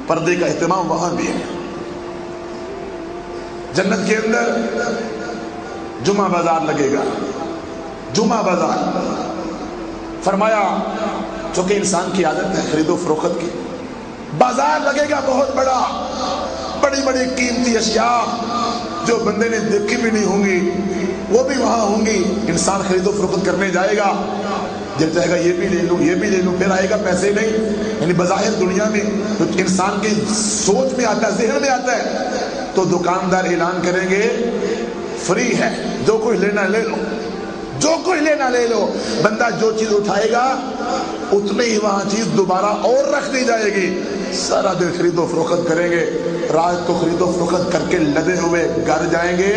پردے کا اہتمام وہاں بھی ہے۔ جنت کے اندر جمعہ بازار لگے گا، جمعہ بازار۔ فرمایا چونکہ انسان کی عادت ہے خرید و فروخت کی، بازار لگے گا بہت بڑا، بڑی بڑی قیمتی اشیاء جو بندے نے دیکھی بھی نہیں ہوں گی وہ بھی وہاں ہوں گی۔ انسان خرید و فروخت کرنے جائے گا، جب چاہے گا یہ بھی لے لوں یہ بھی لے لوں، پھر آئے گا پیسے نہیں۔ یعنی بظاہر دنیا میں انسان کی سوچ میں آتا ہے، ذہن میں آتا ہے، تو دکاندار اعلان کریں گے فری ہے، جو کچھ لینا لے لو، جو کچھ لینا لے لو۔ بندہ جو چیز اٹھائے گا اتنے ہی وہاں چیز دوبارہ اور رکھ دی جائے گی۔ سارا دن خرید و فروخت کریں گے، رات کو خرید و فروخت کر کے لدے ہوئے گھر جائیں گے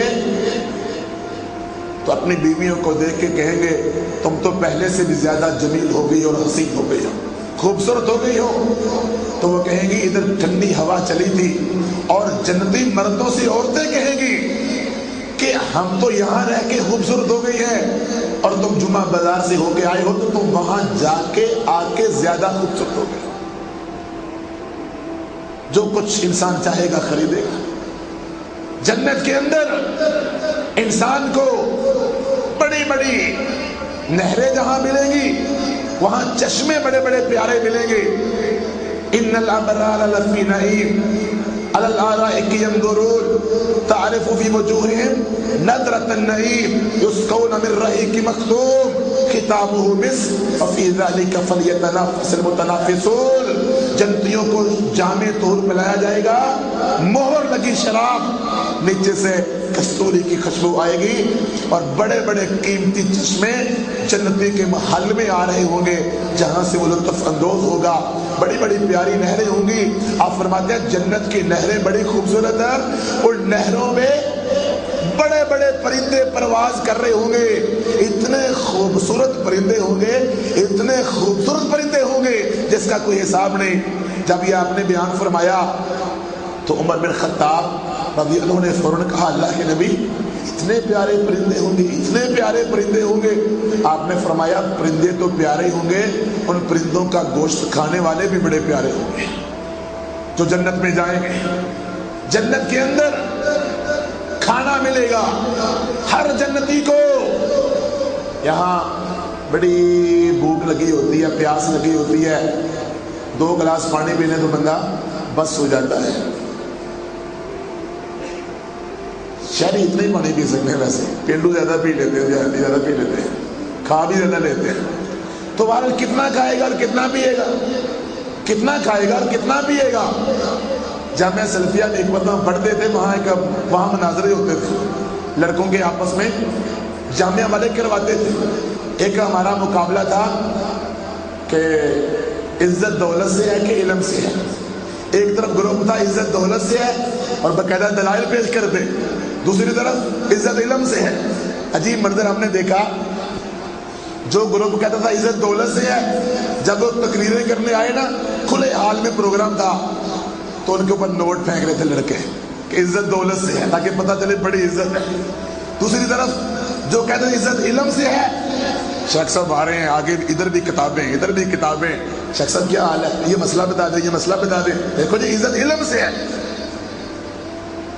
تو اپنی بیویوں کو دیکھ کے کہیں گے تم تو پہلے سے بھی زیادہ جمیل ہو گئی اور حسین ہو گئی ہو، خوبصورت ہو گئی ہو۔ تو وہ کہیں گی ادھر ٹھنڈی ہوا چلی تھی، اور جنتی مردوں سے عورتیں کہیں گی کہ ہم تو یہاں رہ کے خوبصورت ہو گئی ہیں اور تم جمعہ بازار سے ہو کے آئے ہو تو تم وہاں جا کے آ کے زیادہ خوبصورت ہو گئی۔ جو کچھ انسان چاہے گا خریدے گا۔ جنت کے اندر انسان کو بڑی بڑی نہریں جہاں ملیں گی وہاں چشمے بڑے بڑے پیارے ملیں گے۔ ان الابرار لفی نعیم علی الارائک ینظرون تعرف فی وجوہہم نظرۃ النعیم یسقون من رحیق مختوم ختامہ مسک وفی ذلک فلیتنافس المتنافسون۔ جنتیوں کو جام طہور پلایا جائے گا، مہر لگی شراب، نیچے سے کستوری کی خوشبو آئے گی، اور بڑے بڑے قیمتی چشمے جنتی کے محل میں آ رہے ہوں گے جہاں سے وہ لطف اندوز ہوگا۔ بڑی بڑی پیاری نہریں ہوں گی۔ آپ فرماتے ہیں جنت کی نہریں بڑی خوبصورت ہیں، اور نہروں میں بڑے بڑے پرندے پرواز کر رہے ہوں گے، اتنے خوبصورت پرندے ہوں گے، اتنے خوبصورت پرندے ہوں گے جس کا کوئی حساب نہیں۔ جب یہ آپ نے بیان فرمایا تو عمر بن خطاب رضی اللہ عنہ نے فوراً کہا اللہ کے نبی اتنے پیارے پرندے ہوں گے، اتنے پیارے پرندے ہوں گے۔ آپ نے فرمایا پرندے تو پیارے ہوں گے، ان پرندوں کا گوشت کھانے والے بھی بڑے پیارے ہوں گے جو جنت میں جائیں گے۔ جنت کے اندر کھانا ملے گا ہر جنتی کو۔ یہاں بڑی بھوک لگی ہوتی ہے، پیاس لگی ہوتی ہے، 2 گلاس پانی پینے تو بندہ بس ہو جاتا ہے۔ شہری اتنا ہی پانی پی سکتے ہیں، ویسے پینڈو زیادہ پی لیتے ہیں، زیادہ پی لیتے ہیں، کھا بھی زیادہ لیتے ہیں۔ تو بہرحال کتنا کھائے گا اور کتنا پیے گا، کتنا کھائے گا اور کتنا پیے گا۔ جامعہ سلفیہ میں ایک مرتبہ پڑھتے تھے، وہاں مناظرے ہوتے تھے لڑکوں کے آپس میں، جامعہ والے کرواتے تھے۔ ایک ہمارا مقابلہ تھا کہ عزت دولت سے ہے کہ علم سے ہے۔ ایک طرف گروپ تھا عزت دولت سے ہے اور باقاعدہ دلائل پیش کرتے، دوسری طرف عزت علم سے ہے۔ عجیب منظر ہم نے دیکھا، جو گروپ کہتا تھا عزت دولت سے ہے، جب وہ تقریریں کرنے آئے نا، کھلے حال میں پروگرام تھا، تو ان کے اوپر نوٹ پھینک رہے تھے لڑکے کہ عزت دولت سے ہے، تاکہ پتہ چلے بڑی عزت ہے۔ دوسری طرف جو کہتے ہیں عزت علم سے ہے، شیخ صاحب آ رہے ہیں آگے، ادھر بھی کتابیں ادھر بھی کتابیں، شیخ صاحب کیا حال ہے، یہ مسئلہ بتا دیں یہ مسئلہ بتا دیں، دیکھو جی عزت علم سے ہے۔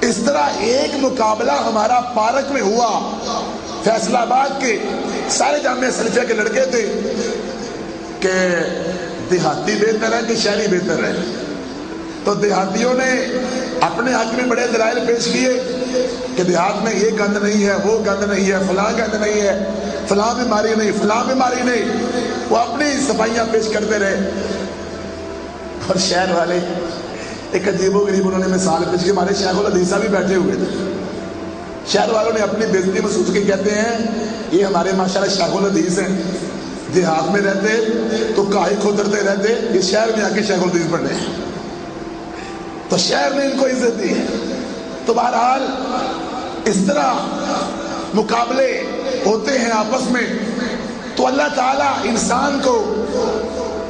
اس طرح ایک مقابلہ ہمارا پارک میں ہوا، فیصلہ آباد کے سارے جامعہ سلفیہ کے لڑکے تھے کہ دیہاتی بہتر ہے کہ شہری بہتر ہے۔ تو دیہاتیوں نے اپنے حق میں بڑے دلائل پیش کیے کہ دیہات میں یہ گند نہیں ہے، وہ گند نہیں ہے، فلاں گند نہیں ہے، فلاں بیماری نہیں، فلاں بیماری نہیں، وہ اپنی صفائیاں پیش کرتے رہے۔ اور شہر والے ایک عجیب و غریب انہوں نے مثال پیش کی، ہمارے شیخ الحدیث بھی بیٹھے ہوئے تھے، شہر والوں نے اپنی بےزتی محسوس کی، کہتے ہیں یہ ہمارے ماشاءاللہ شیخ الحدیث ہیں، دیہات میں رہتے تو کاہی کھودرتے رہتے، یہ شہر میں آ کے شیخ الحدیث بنے، تو شہر نے ان کو عزت دی ہے۔ تو بہرحال اس طرح مقابلے ہوتے ہیں آپس میں۔ تو اللہ تعالیٰ انسان کو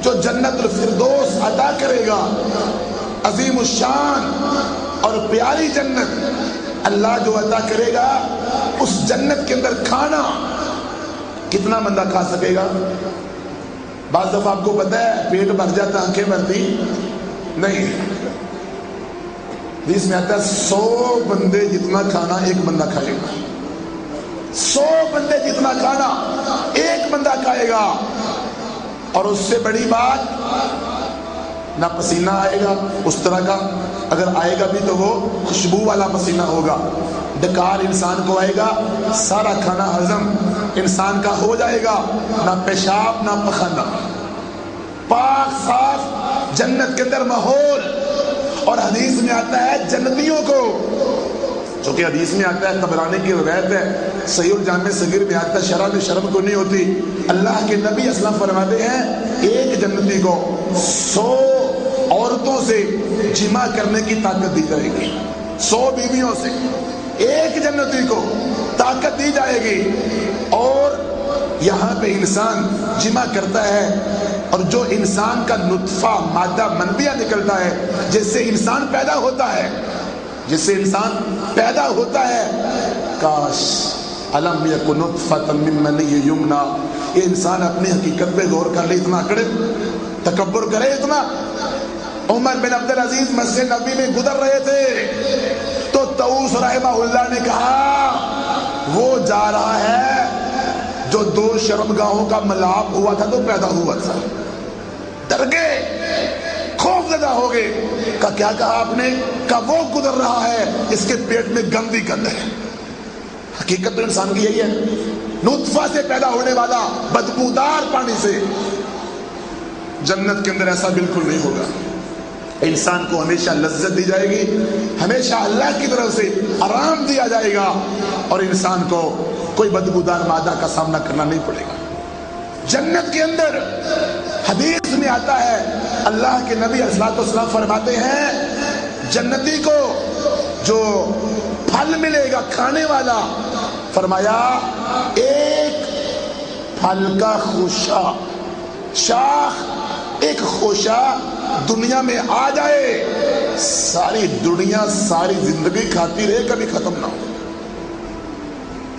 جو جنت الفردوس عطا کرے گا، عظیم الشان اور پیاری جنت اللہ جو عطا کرے گا، اس جنت کے اندر کھانا کتنا بندہ کھا سکے گا؟ بعض دفعہ آپ کو پتہ ہے پیٹ بھر جاتا آنکھیں بھرتی نہیں، حدیث میں آتا ہے 100 بندے جتنا کھانا ایک بندہ کھائے گا، 100 بندے جتنا کھانا ایک بندہ کھائے گا، اور اس سے بڑی بات نہ پسینہ آئے گا اس طرح کا، اگر آئے گا بھی تو وہ خوشبو والا پسینہ ہوگا، ڈکار انسان کو آئے گا، سارا کھانا ہضم انسان کا ہو جائے گا، نہ پیشاب نہ پخانہ، پاک صاف جنت کے اندر ماحول۔ اور حدیث میں آتا ہے جنتیوں کو، جو کہ حدیث میں آتا ہے، طبرانی کی روایت ہے، صحیح الجامع صغیر میں آتا ہے، شرح میں شرم کو نہیں ہوتی، اللہ کے نبی اسلام فرماتے ہیں ایک جنتی کو 100 عورتوں سے جمع کرنے کی طاقت دی جائے گی، 100 بیویوں سے ایک جنتی کو طاقت دی جائے گی، اور یہاں پہ انسان جمع کرتا ہے، اور جو انسان کا نطفہ مادہ منویہ نکلتا ہے، جس سے انسان پیدا ہوتا ہے، جس سے انسان پیدا ہوتا ہے، کاش الم یکن نطفۃ من منی یمنی، یہ انسان اپنی حقیقت پہ غور کر لے، اتنا اکڑے تکبر کرے اتنا۔ عمر بن عبدالعزیز مسجد نبی میں گزر رہے تھے تو طاؤس رحمہ اللہ نے کہا وہ جا رہا ہے جو 2 شرمگاہوں کا ملاپ ہوا تھا تو پیدا ہوا تھا، ڈر گئے، خوف زدہ ہو گئے، کیا کہا آپ نے؟ کہ وہ گزر رہا ہے اس کے پیٹ میں گندی گند ہے۔ حقیقت تو انسان کی یہی ہے، نطفہ سے پیدا ہونے والا بدبودار پانی سے۔ جنت کے اندر ایسا بالکل نہیں ہوگا، انسان کو ہمیشہ لذت دی جائے گی، ہمیشہ اللہ کی طرف سے آرام دیا جائے گا، اور انسان کو کوئی بدبودار مادہ کا سامنا کرنا نہیں پڑے گا۔ جنت کے اندر حدیث میں آتا ہے، اللہ کے نبی علیہ الصلوۃ والسلام فرماتے ہیں جنتی کو جو پھل ملے گا کھانے والا، فرمایا ایک پھل کا خوشہ، شاخ ایک خوشہ دنیا میں آ جائے، ساری دنیا ساری زندگی کھاتی رہے، کبھی ختم نہ ہو۔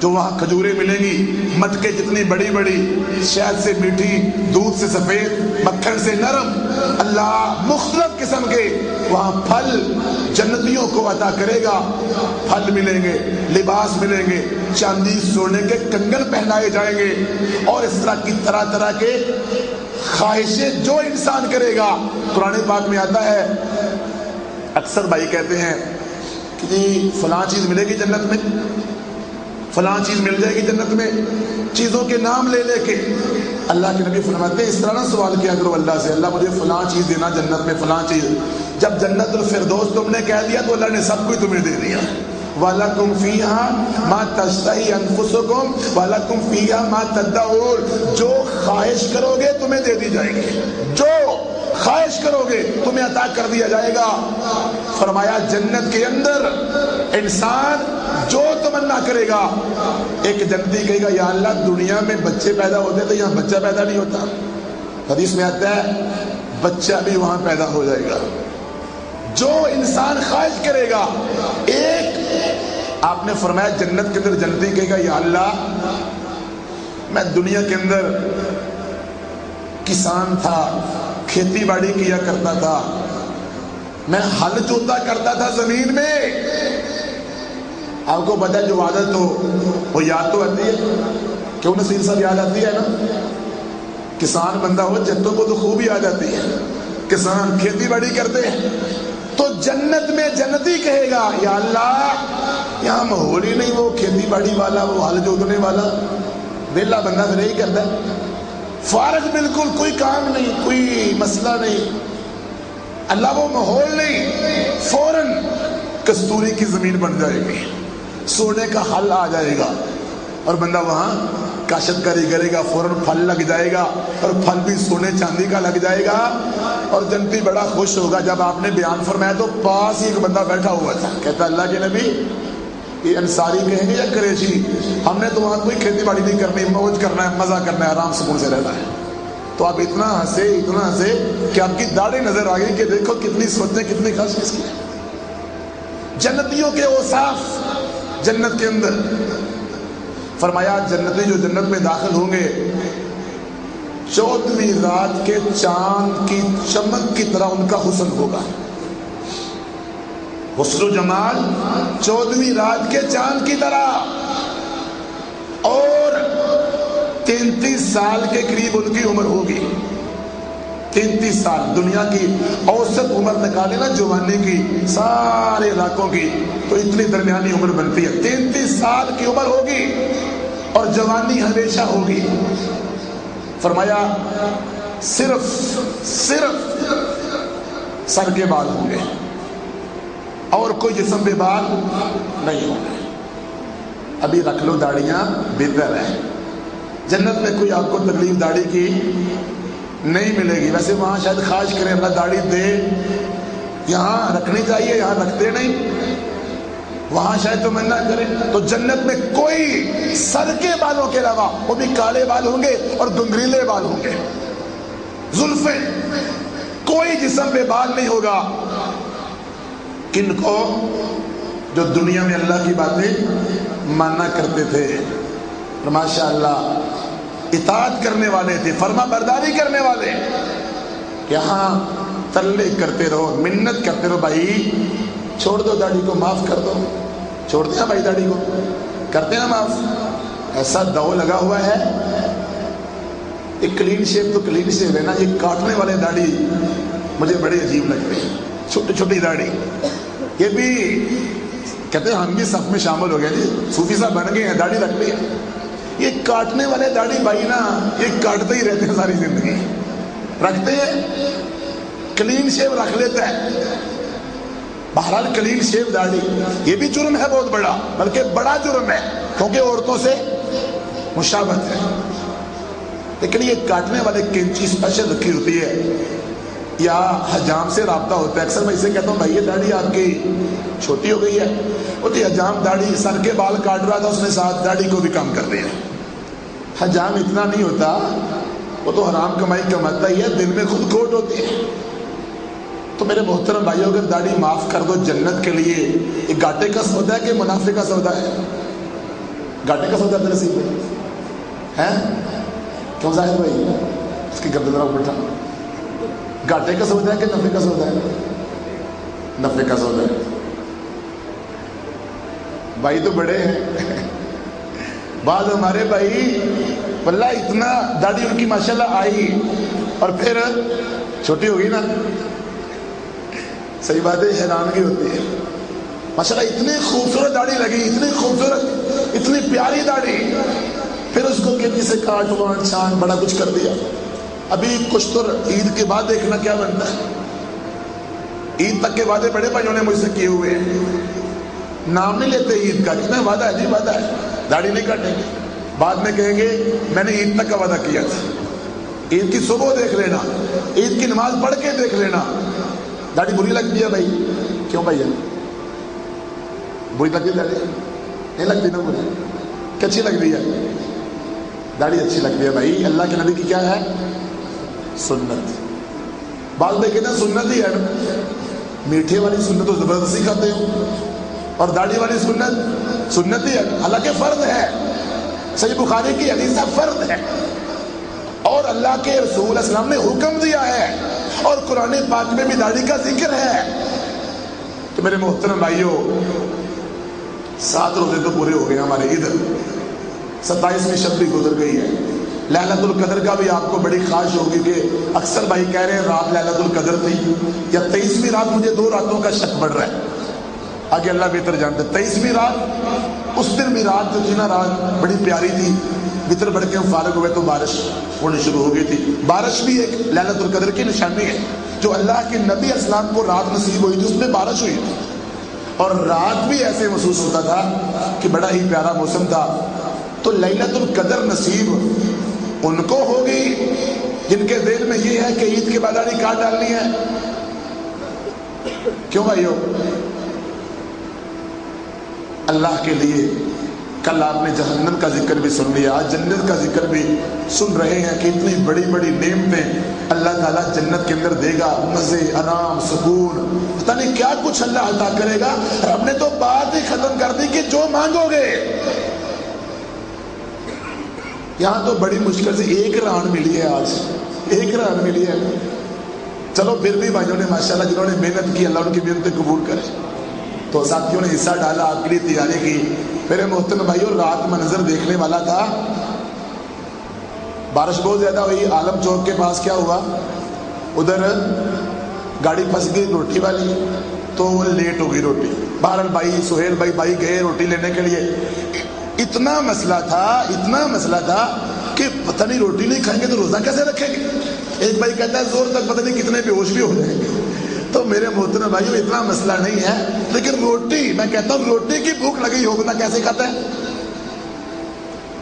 جو وہاں کھجوریں ملیں گی مٹکے جتنی بڑی بڑی، شہد سے میٹھی، دودھ سے سفید، مکھن سے نرم، اللہ مختلف قسم کے وہاں پھل جنتیوں کو عطا کرے گا۔ پھل ملیں گے، لباس ملیں گے، چاندی سونے کے کنگن پہنائے جائیں گے، اور اس طرح کی طرح طرح کے خواہشیں جو انسان کرے گا۔ قرآن پاک میں آتا ہے، اکثر بھائی کہتے ہیں کہ جی فلاں چیز ملے گی جنت میں، فلاں چیز مل جائے گی جنت میں، چیزوں کے نام لے لے کے۔ اللہ کے نبی فرماتے ہیں اس طرح نہ سوال کیا کرو اللہ سے، اللہ مجھے فلاں چیز دینا جنت میں، فلاں چیز۔ جب جنت الفردوس تم نے کہہ دیا تو اللہ نے سب کچھ تمہیں دے دیا۔ وَلَكُمْ فِيهَا مَا تَشْتَهِي أَنفُسُكُمْ وَلَكُمْ فِيهَا مَا تَدَّعُونَ، جو خواہش کرو گے تمہیں دے دی جائے گی، جو خواہش کرو گے تمہیں عطا کر دیا جائے گا۔ فرمایا جنت کے اندر انسان جو تمنا کرے گا، ایک جنتی کہے گا یا اللہ دنیا میں بچے پیدا ہوتے تو یہاں بچہ پیدا نہیں ہوتا، حدیث میں آتا ہے بچہ بھی وہاں پیدا ہو جائے گا۔ جو انسان خواہش کرے گا، ایک آپ نے فرمایا جنت کے اندر جنتی کہے گا یا اللہ میں دنیا کے اندر کسان تھا، کھیتی باڑی کیا کرتا تھا، میں ہل جوتا کرتا تھا زمین میں۔ آپ کو پتا ہے جو عادت ہو وہ یاد تو آتی ہے، کیوں نصیر صاحب یاد آتی ہے نا؟ کسان بندہ ہو جتوں کو تو خوب یاد آتی ہے، کسان کھیتی باڑی کرتے ہیں۔ تو جنت میں جنتی کہے گا یا اللہ یہاں ماحول ہی نہیں وہ کھیتی باڑی والا، وہ ہل جوتنے والا، ویلا بندہ پھر یہی کرتا ہے، فارغ بالکل، کوئی کام نہیں، کوئی مسئلہ نہیں، اللہ وہ ماحول نہیں۔ فوراً کستوری کی زمین بن جائے گی، سونے کا حل آ جائے گا، اور بندہ وہاں کاشتکاری کرے گا، فوراً پھل لگ جائے گا، اور پھل بھی سونے چاندی کا لگ جائے گا، اور جنتی بڑا خوش ہوگا۔ جب آپ نے بیان فرمایا تو پاس ہی ایک بندہ بیٹھا ہوا تھا، کہتا اللہ کے نبی یہ انصاری کہیں گے یا قریشی، ہم نے تو وہاں کوئی کھیتی باڑی نہیں کرنی، موج کرنا ہے، مزہ کرنا ہے، آرام سکون سے رہنا ہے۔ تو آپ اتنا ہنسے کہ آپ کی داڑھی نظر آ گئی کہ دیکھو کتنی سوچیں، کتنی خاص کس کی۔ جنتیوں کے اوصاف جنت کے اندر فرمایا جنتی جو جنت میں داخل ہوں گے 14ویں رات کے چاند کی چمک کی طرح ان کا حسن ہوگا، حسن و جمال 14ویں رات کے چاند کی طرح، اور 33 سال کے قریب ان کی عمر ہوگی. 33 سال دنیا کی اوسط عمر نکالے نا جوانی کی سارے علاقوں کی، تو اتنی درمیانی عمر بنتی ہے. 33 سال کی عمر ہوگی اور جوانی ہمیشہ ہوگی. فرمایا صرف سر کے بال ہوں گے اور کوئی جسم پہ بال نہیں ہوں گے. ابھی رکھ لو داڑیاں بہتر ہے. جنت میں کوئی آپ کو تکلیف داڑھی کی نہیں ملے گی. ویسے وہاں شاید خواہش کرے اللہ داڑھی دے، یہاں رکھنی چاہیے، یہاں رکھتے نہیں، وہاں شاید تو منع کرے. تو جنت میں کوئی سر کے بالوں کے علاوہ، وہ بھی کالے بال ہوں گے اور گنگریلے بال ہوں گے، زلفیں، کوئی جسم پہ بال نہیں ہوگا. کن کو؟ جو دنیا میں اللہ کی باتیں ماننا کرتے تھے، ماشاء اللہ اطاعت کرنے والے تھے، فرما برداری کرنے والے. یہاں تلے کرتے رہو، منت کرتے رہو، بھائی چھوڑ دو داڑھی کو، معاف کر دو. چھوڑتے ہیں بھائی داڑھی کو، کرتے ہیں معاف. ایسا دو لگا ہوا ہے. ایک کلین شیپ تو کلین شیپ ہے نا، یہ کاٹنے والے داڑھی مجھے بڑے عجیب لگتے ہیں. چھوٹی چھوٹی داڑھی، یہ بھی کہتے ہیں ہم بھی صف میں شامل ہو گئے جی، صوفی صاحب بن گئے ہیں، داڑھی رکھ لی ہے. یہ کاٹنے والے داڑھی بھائی نا، یہ کاٹتے ہی رہتے ہیں ساری زندگی. رکھتے ہیں، کلین شیپ رکھ لیتا ہے. بہرحال کلین شیپ داڑھی یہ بھی جرم ہے بہت بڑا، بلکہ بڑا جرم ہے، کیونکہ عورتوں سے مشابہت ہے. لیکن یہ کاٹنے والے کینچی اسپیشل رکھی ہوتی ہے، یا حجام سے رابطہ ہوتا ہے. اکثر میں اسے کہتا ہوں بھائی یہ داڑھی آپ کی چھوٹی ہو گئی ہے. وہ تو حجام داڑھی سر کے بال کاٹ رہا تھا، اس نے ساتھ داڑھی کو بھی کم کر دیا. حجام اتنا نہیں ہوتا، وہ تو حرام کمائی کماتا ہی ہے، دل میں خود کھوٹ ہوتی ہے. تو میرے محترم بھائیو، اگر داڑھی معاف کر دو جنت کے لیے، یہ گاٹے کا سودا ہے کہ منافع کا سودا ہے؟ گاٹے کا سودا ہے نصیب ہے کیوں ظاہر بھائی؟ اس کی گردن رکھ اٹھا. گاٹے کا سودا ہے کہ نفع کا سودا ہے؟ نفع کا سودا ہے. بھائی تو بڑے ہیں، بعض ہمارے بھائی واللہ اتنا داڑھی ان کی ماشاءاللہ آئی اور پھر چھوٹی ہو گئی نا. صحیح بات ہے، حیرانگی ہوتی ہے. ماشاءاللہ اتنی خوبصورت داڑھی لگی، اتنی خوبصورت، اتنی پیاری داڑھی، پھر اس کو کسی سے کاٹ وانٹ چھان بڑا کچھ کر دیا. ابھی کچھ تو عید کے بعد دیکھنا کیا بنتا ہے. عید تک کے وعدے بڑے بھائیوں نے مجھ سے کیے ہوئے ہیں، نام نہیں لیتے عید کا، کتنا وعدہ ہے جی، وعدہ ہے، داڑھی نہیں کاٹیں گے. بعد میں کہیں گے میں نے عید تک کا وعدہ کیا تھا. عید کی صبح دیکھ لینا، عید کی نماز پڑھ کے دیکھ لینا. داڑھی بری لگتی ہے بھائی؟ کیوں بھائی بری لگتی ہے داڑھی؟ نہیں لگتی نا بری، کہ اچھی لگ رہی ہے داڑھی؟ اچھی لگتی ہے بھائی. اللہ کے نبی کی کیا ہے؟ سنت. بعض میں کہتے ہیں سنت ہی ہے، میٹھے والی سنت تو زبردستی کھاتے ہو، اور داڑھی والی سنت ہی ہے، حالانکہ فرض ہے. صحیح بخاری کی حدیث ہے، فرض ہے، اور اللہ کے رسول علیہ السلام نے حکم دیا ہے، اور قرآن پاک میں بھی داڑھی کا ذکر ہے. تو میرے محترم بھائیوں، 7 روزے تو پورے ہو گئے ہمارے ادھر، 27ویں شب بھی گزر گئی ہے. لیلۃ القدر کا بھی آپ کو بڑی خواہش ہوگی کہ اکثر بھائی کہہ رہے ہیں رات لیلۃ القدر تھی یا 23ویں رات. مجھے 2 راتوں کا شک پڑ رہا ہے، آگے اللہ بہتر جانتا ہے. 23ویں رات، اس دن بھی رات جو تھی نا، رات بڑی پیاری تھی. بتر پڑھ کے ہم فارغ ہوئے تو بارش ہونے شروع ہو گئی تھی. بارش بھی ایک لیلۃ القدر کی نشانی ہے. جو اللہ کے نبی اسلام کو رات نصیب ہوئی تھی، اس میں بارش ہوئی تھی، اور رات بھی ایسے محسوس ہوتا تھا کہ بڑا ہی پیارا موسم تھا. تو لیلۃ القدر نصیب ان کو ہوگی جن کے دل میں یہ ہے کہ عید کے بعد داڑھی کاٹ ڈالنی ہے. کیوں بھائیو؟ اللہ کے لیے. کل آپ نے جہنم کا ذکر بھی سن لیا، آج جنت کا ذکر بھی سن رہے ہیں کہ اتنی بڑی بڑی نعمتیں اللہ تعالیٰ جنت کے اندر دے گا، مزے، آرام، سکون، پتہ نہیں کیا کچھ اللہ عطا کرے گا. رب نے تو بات ہی ختم کر دی کہ جو مانگو گے. یہاں تو بڑی مشکل سے 1 ران ملی ہے، آج 1 ران ملی ہے. چلو پھر بھی بھائیوں نے ماشاءاللہ جنہوں نے محنت کی، اللہ ان کی محنتیں قبول کرے. تو ساتھیوں نے حصہ ڈالا، آپ کے لیے تیاری کی. میرے محترم بھائیوں رات منظر دیکھنے والا تھا. بارش بہت زیادہ ہوئی. عالم چوک کے پاس کیا ہوا، ادھر گاڑی پھنس گئی روٹی والی، تو وہ لیٹ ہو گئی روٹی. بہرحال بھائی سہیل بھائی گئے روٹی لینے کے لیے. اتنا مسئلہ تھا کہ پتہ نہیں روٹی نہیں کھائیں گے تو روزہ کیسے رکھیں گے. ایک بھائی کہتا ہے زور تک پتہ نہیں کتنے بے ہوش بھی ہو جائیں گے. تو میرے محترم بھائیوں اتنا مسئلہ نہیں ہے، لیکن روٹی، میں کہتا ہوں روٹی کی بھوک لگی ہو بندہ کیسے کھاتا ہے؟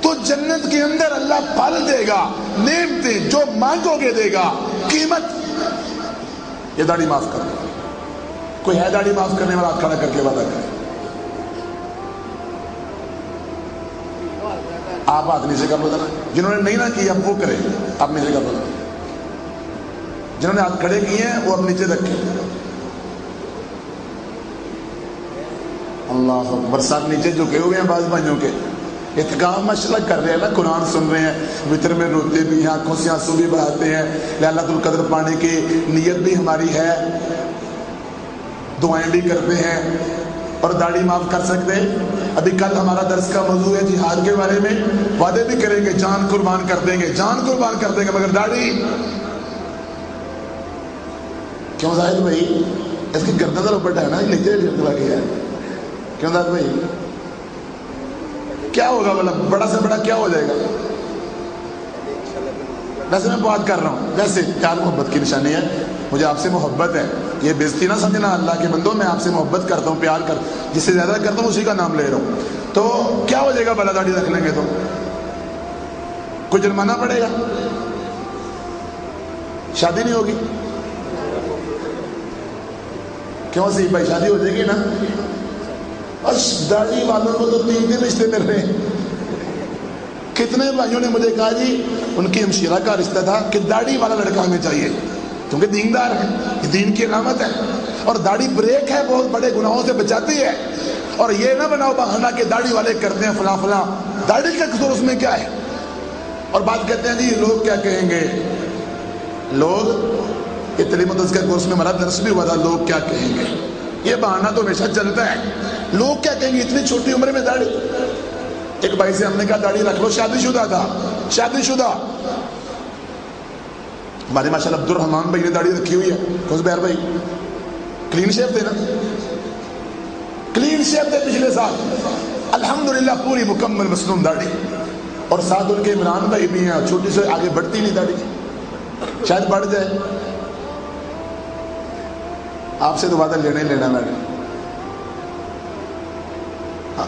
تو جنت کے اندر اللہ پھل دے گا، نعمتیں جو مانگو گے دے گا. قیمت، یہ داڑھی معاف کر دو. کوئی ہے داڑھی معاف کرنے والا؟ کھڑا کر کے وعدہ کرے. آپ ہاتھ نیچے کر لو ذرا. جنہوں نے نہیں نہ کیا وہ کرے، آپ نیچے کر لو. جنہوں نے ہاتھ کھڑے کیے ہیں وہ اب نیچے رکھیں. اللہ اکبر. سب نیچے جھکے ہوئے ہیں بعض بھائیوں کے. اتقام مشغلہ کر رہے ہیں نا، قرآن سن رہے ہیں، وطر میں روتے بھی ہیں، آنکھوں سے آنسو بھی بہاتے ہیں. ليلۃ القدر پانے کی نیت بھی ہماری ہے، دعائیں بھی کرتے ہیں. اور داڑھی معاف کر سکتے. ابھی کل ہمارا درس کا موضوع ہے جہاد کے بارے میں. وعدے بھی کریں گے، جان قربان کر دیں گے، مگر داڑھی کیوں؟ زاہد بھائی اس کی گردن ذرا اوپر ہے نا، نیچے چلا گیا ہے. کیوں زاہد بھائی کیا ہوگا؟ بولا بڑا سے بڑا کیا ہو جائے گا؟ ویسے میں بات کر رہا ہوں، ویسے پیار محبت کی نشانی ہے. مجھے آپ سے محبت ہے، یہ بےزتی نہ سمجھنا. اللہ کے بندوں میں آپ سے محبت کرتا ہوں، پیار جس سے زیادہ کرتا ہوں اسی کا نام لے رہا ہوں. تو کیا ہو جائے گا بلا داڑھی رکھ لیں گے تو؟ کوئی جرمانہ پڑے گا؟ شادی نہیں ہوگی؟ کیوں سی بھائی شادی ہو جائے گی نا. بس داڑھی والوں کو تو 3 رشتے مل رہے ہیں. کتنے بھائیوں نے مجھے کہا جی ان کی ہمشیرہ کا رشتہ تھا کہ داڑھی والا لڑکا ہمیں چاہیے کیونکہ دیندار ہے، یہ دین کی علامت ہے. اور داڑھی بریک ہے، بہت بڑے گناہوں سے بچاتی ہے. اور یہ نہ بناؤ بہانہ کہ داڑھی والے کرتے ہیں فلاں فلاں. داڑھی کا قصور اس میں کیا ہے؟ اور بات کہتے ہیں جی لوگ کیا کہیں گے. لوگ یہ تعلیم و تذکیہ کورس میں ہمارا درس بھی ہوا تھا، لوگ کیا کہیں گے. یہ بہانہ تو ہمیشہ چلتا ہے. لوگ کیا کہیں گے، اتنی چھوٹی عمر میں داڑھی. ایک بھائی سے ہم نے کہا داڑھی رکھ لو، شادی شدہ تھا، شادی شدہ. ہمارے ماشاءاللہ عبد الرحمان بھائی نے داڑھی رکھی ہوئی ہے. بہر بھائی کلین شیپ تھے نا، کلین شیپ تھے پچھلے سال الحمدللہ، پوری مکمل مصنون داڑھی. اور ساتھ ان کے عمران بھائی بھی ہیں، چھوٹی سے آگے بڑھتی نہیں داڑھی، شاید بڑھ جائے. آپ سے تو وعدہ لینا میں نے.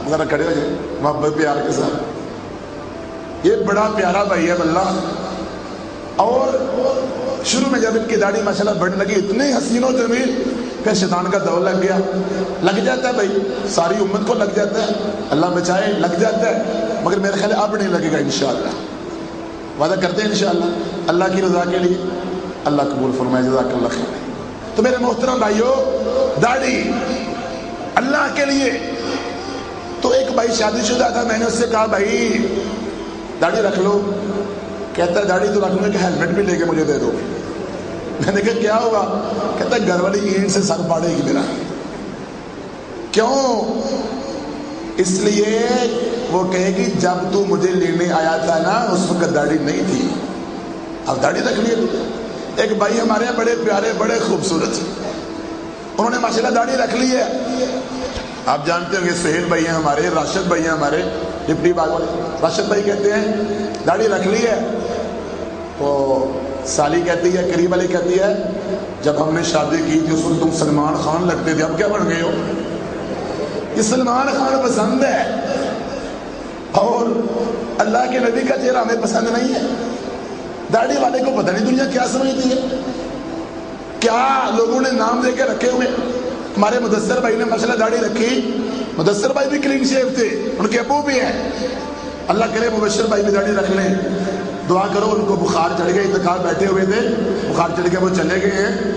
ذرا کھڑے ہو جائے محبت پیار کے ساتھ. یہ بڑا پیارا بھائی ہے اللہ. اور شروع میں جب ان کی داڑھی ماشاءاللہ بڑھنے لگی اتنے حسین و جمیل، پھر شیطان کا دور لگ گیا. لگ جاتا ہے بھائی، ساری امت کو لگ جاتا ہے، اللہ بچائے لگ جاتا ہے. مگر میرے خیال اب نہیں لگے گا انشاءاللہ. وعدہ کرتے ہیں انشاءاللہ اللہ کی رضا کے لیے. اللہ قبول فرمائے، جزاک اللہ خیر. تو میرے محترم بھائیو، داڑھی اللہ کے لیے. تو ایک بھائی شادی شدہ تھا، میں نے اس سے کہا بھائی داڑھی رکھ لو. کہتا ہے داڑھی تو رکھ لوں کہ ہیلمٹ بھی لے کے مجھے دے دو. میں نے کہا کیا ہوا؟ کہتا ہے گھر والی اینٹ سے سر پاڑے گی میرا. کیوں؟ اس لیے وہ کہے گی جب تو مجھے لینے آیا تھا نا اس وقت داڑھی نہیں تھی، اب داڑھی رکھ لیے. ایک بھائی ہمارے ہیں بڑے پیارے بڑے خوبصورت، انہوں نے ماشاءاللہ داڑھی رکھ لی ہے. آپ جانتے ہوں گے سہیل بھائی ہیں ہمارے، راشد بھائی ہیں ہمارے ڈپٹی باغ والے. راشد بھائی کہتے ہیں داڑھی رکھ لی ہے. تو سالی کہتی ہے، قریب والی کہتی ہے جب ہم نے شادی کی تھی اس وقت تم سلمان خان لگتے تھے، اب کیا بن گئے ہو؟ یہ سلمان خان پسند ہے اور اللہ کے نبی کا چہرہ ہمیں پسند نہیں ہے. داڑھی والے کو پتہ نہیں دنیا کیا سمجھتی ہے، کیا لوگوں نے نام دے کے رکھے ہوئے. ہمارے مدثر بھائی نے ماشاءاللہ داڑھی رکھی. مدثر بھائی بھی کلین شیف تھے، ان کے ابو بھی ہیں. اللہ کرے مبشر بھائی بھی داڑھی رکھ لیں. دعا کرو ان کو بخار چڑھ گئے، انتقال بیٹھے ہوئے تھے، بخار چڑھ گیا وہ چلے گئے ہیں.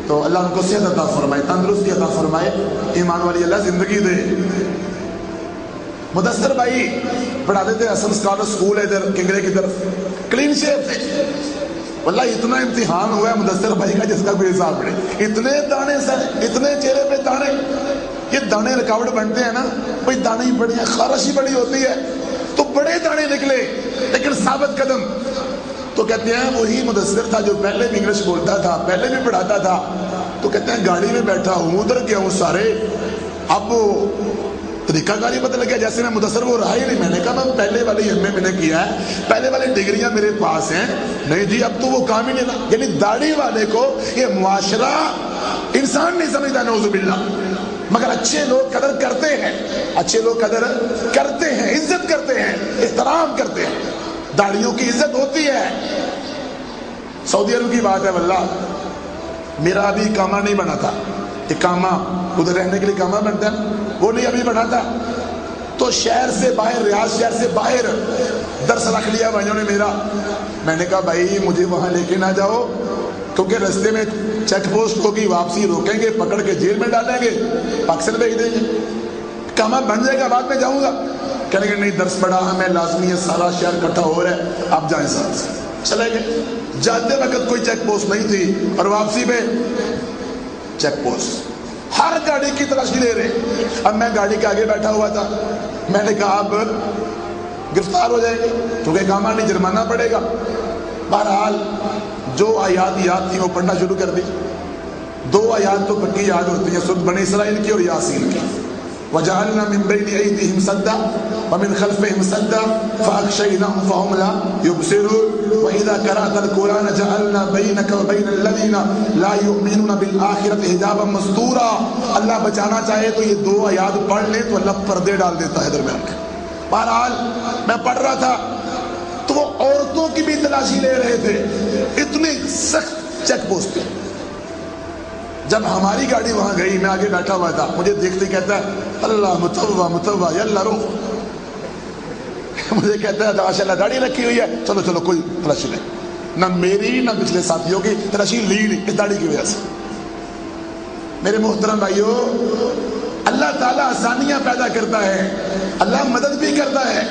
تو اللہ ان کو صحت عطا فرمائے، تندرستی عطا فرمائے، ایمان والی اللہ زندگی دے. مدثر بھائی پڑھاتے تھے حسن اسکالر اسکول ہے ادھر کنگرے کی طرف، کلین شیف تھے. واللہ اتنا امتحان ہوا ہے مدثر بھائی کا جس کا کوئی حساب نہیں. اتنے دانے سر، اتنے چہرے پہ دانے. یہ دانے رکاوٹ بنتے ہیں نا، بھائی دانے ہی بڑے ہیں، خارش ہی بڑی ہوتی ہے، تو بڑے دانے نکلے لیکن ثابت قدم. تو کہتے ہیں وہی مدثر تھا جو پہلے بھی انگلش بولتا تھا، پہلے بھی پڑھاتا تھا. تو کہتے ہیں گاڑی میں بیٹھا ہوں، ادھر گیا ہوں سارے، اب وہ طریقہ کاری پتہ لگا جیسے میں مدثر وہ رہا ہی نہیں. میں نے کہا میں پہلے والی ایم اے میں نے کیا ہے، پہلے والی ڈگریاں میرے پاس ہیں. نہیں جی اب تو وہ کام ہی نہیں رہا. یعنی داڑھی والے کو یہ معاشرہ انسان نہیں سمجھتا، نعوذ باللہ. مگر اچھے لوگ قدر کرتے ہیں، اچھے لوگ قدر کرتے ہیں، عزت کرتے ہیں، احترام کرتے ہیں. داڑھیوں کی عزت ہوتی ہے. سعودی عرب کی بات ہے واللہ، میرا ابھی اقامہ نہیں بنا تھا. اقامہ ادھر رہنے کے لیے اقامہ بنتا ہے، وہ نہیں ابھی بنا تھا. تو شہر سے باہر، ریاض شہر سے باہر درس رکھ لیا بھائیوں نے میرا. میں نے کہا بھائی مجھے وہاں لے کے نہ جاؤ، کیونکہ رستے میں چیک پوسٹ ہوگی، واپسی روکیں گے، پکڑ کے جیل میں ڈالیں گے، پاکستان بھیج دیں گے. اقامہ بن جائے گا بعد میں جاؤں گا. کہنے کہ نہیں درس پڑھا ہمیں لازمی ہے، سارا شہر اکٹھا ہو رہا ہے، آپ جائیں ساتھ. چلے گئے. جاتے وقت کوئی چیک پوسٹ نہیں تھی اور واپسی پہ چیک پوسٹ، ہر گاڑی کی تلاشی لے رہے. اب میں گاڑی کے آگے بیٹھا ہوا تھا، میں نے کہا آپ گرفتار ہو جائیں گے کیونکہ اقامہ نہیں، جرمانہ پڑے گا. بہرحال جو آیات یاد تھی وہ پڑھنا شروع کر دی. 2 آیات تو پکی یاد ہوتی ہیں، سورۃ بنی اسرائیل کی اور یاسین کی. وَجَعَلْنَا مِن بَيْنِ أَيْدِيهِمْ سَدًّا وَمِنْ خَلْفِهِمْ سَدًّا فَأَغْشَيْنَاهُمْ فَهُمْ لَا يُبْصِرُونَ وَإِذَا قَرَأْتَ الْقُرْآنَ جَعَلْنَا بَيْنَكَ وَبَيْنَ الَّذِينَ لَا يُؤْمِنُونَ بِالْآخِرَةِ حِجَابًا مَسْتُورًا. اللہ بچانا چاہے تو یہ 2 آیات پڑھ لیں تو اللہ پردے ڈال دیتا ہے درمیان میں. بہرحال میں پڑھ رہا تھا تو وہ عورتوں کی بھی تلاشی لے رہے تھے، اتنی سخت چیک پوسٹ تھی. جب ہماری گاڑی وہاں گئی، میں آگے بیٹھا ہوا تھا، مجھے دیکھتے کہتا ہے اللہ متوبہ متوبہ یا اللہ روح. مجھے کہتا ہے ماشاءاللہ داڑھی رکھی ہوئی ہے، چلو چلو کوئی تلاشی نہیں. نہ میری نہ پچھلے ساتھیوں کی تلاشی لی نہیں اس داڑھی کی وجہ سے. میرے محترم بھائیو، اللہ تعالیٰ آسانیاں پیدا کرتا ہے، اللہ مدد بھی کرتا ہے.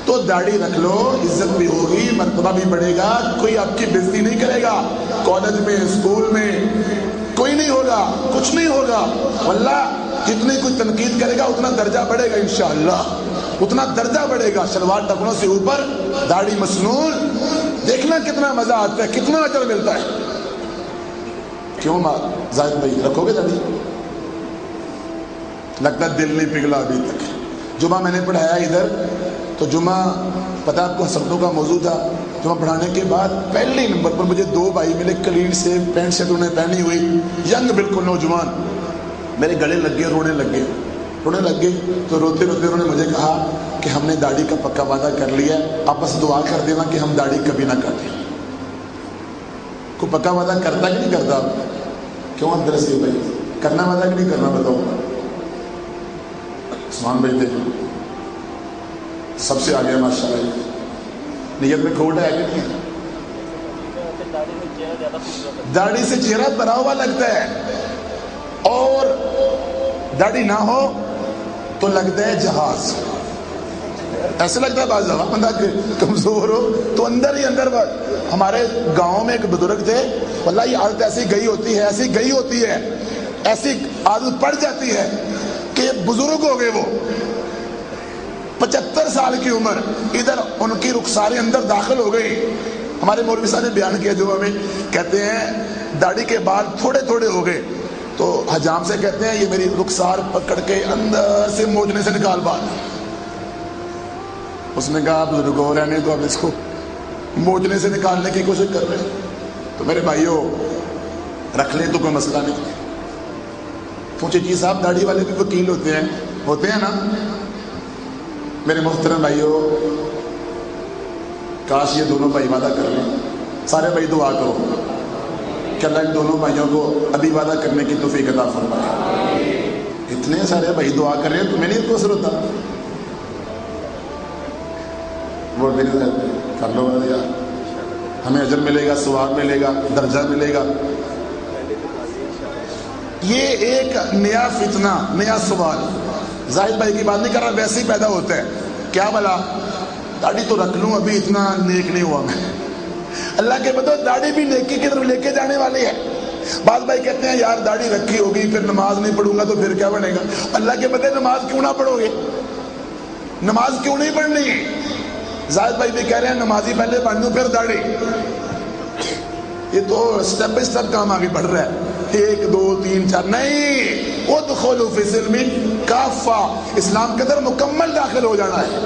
تو داڑھی رکھ لو، عزت بھی ہوگی، مرتبہ بھی بڑھے گا، کوئی آپ کی بےزتی نہیں کرے گا. کالج میں، اسکول میں کوئی نہیں ہوگا، کچھ نہیں ہوگا. واللہ جتنی کوئی تنقید کرے گا اتنا درجہ بڑھے گا، انشاءاللہ اتنا درجہ بڑھے گا. شلوار ٹکنوں سے اوپر داڑھی مسنون، دیکھنا کتنا مزہ آتا ہے، کتنا اجر ملتا ہے. کیوں زاہد بھائی رکھو گے داڑھی؟ لگتا ہے دل نہیں پگھلا ابھی تک. جمعہ میں نے پڑھایا ادھر، تو جمعہ پتہ آپ کو سبتوں کا موضوع تھا. جمعہ پڑھانے کے بعد پہلے نمبر پر مجھے 2 بھائی ملے، کلین سے پینٹ شرٹ انہیں پہنی ہوئی، ینگ بالکل نوجوان، میرے گلے لگ گئے، رونے لگ گئے. تو روتے روتے انہوں نے مجھے کہا کہ ہم نے داڑھی کا پکا وعدہ کر لیا ہے، آپس دعا کر دینا کہ ہم داڑھی کبھی نہ کاٹیں. کوئی پکا وعدہ کرتا کہ نہیں کرتا؟ کیوں اندر سے بھائی کرنا وعدہ کہ نہیں کرنا بتاؤ؟ عثمان بھائی تھے سب سے آگے ماشاءاللہ. نیت میں کھوٹ ہے کہ نہیں؟ داڑھی سے چہرہ بھرا ہوا لگتا ہے، اور داڑھی نہ ہو تو لگتا ہے جہاز. ایسا لگتا ہے بعض دفعہ بندہ کمزور ہو تو اندر ہی اندر. ہمارے گاؤں میں ایک بزرگ تھے، واللہ یہ عادت ایسی گئی ہوتی ہے، ایسی عادت پڑ جاتی ہے کہ بزرگ ہو گئے، وہ 75 سال کی عمر، ادھر ان کی رخساریں اندر داخل ہو گئی. ہمارے مولوی صاحب نے بیان کیا جو ہمیں کہتے ہیں داڑھی کے بال تھوڑے تھوڑے ہو گئے، تو حجام سے کہتے ہیں یہ میری رخسار پکڑ کے اندر سے موجنے سے نکال بال. اس نے کہا بزرگ ہو رہنے تو اب اس کو موجنے سے نکالنے کی کوشش کر رہے ہیں. تو میرے بھائیوں رکھ لیں تو کوئی مسئلہ نہیں. پوچھے جی صاحب داڑھی والے بھی وکیل ہوتے ہیں نا؟ میرے محترم بھائیوں، کاش یہ دونوں بھائی وعدہ کر لیں. سارے بھائی دعا کرو کہ اللہ ان دونوں بھائیوں کو ابھی وعدہ کرنے کی توفیق عطا فرمائے. اتنے سارے بھائی دعا کر رہے ہیں تو میں نہیں کوسر ہوتا. وہ کر لو یار، ہمیں اجر ملے گا، ثواب ملے گا، درجہ ملے گا. یہ ایک نیا فتنہ، نیا سوال زاہد بھائی کی بات نہیں کر رہا، ویسے ہی پیدا ہوتا ہے. کیا بلا داڑھی تو رکھ لوں، ابھی اتنا نیک نہیں ہوا میں. اللہ کے بتاؤ داڑھی بھی نیکی کی طرف لے کے جانے والی ہے. بعض بھائی کہتے ہیں یار داڑھی رکھی ہوگی پھر نماز نہیں پڑھوں گا تو پھر کیا بنے گا؟ اللہ کے بدلے نماز کیوں نہ پڑھو گے؟ نماز کیوں نہیں پڑھنی؟ زاہد بھائی بھی کہہ رہے ہیں نمازی پہلے بن دوں پھر داڑھی. یہ تو سٹیپ بائی سٹیپ کام آگے بڑھ رہا ہے، 1 2 3 4 نہیں، ادخلوا فی السلم کافہ، اسلام کے اندر مکمل داخل ہو جانا ہے.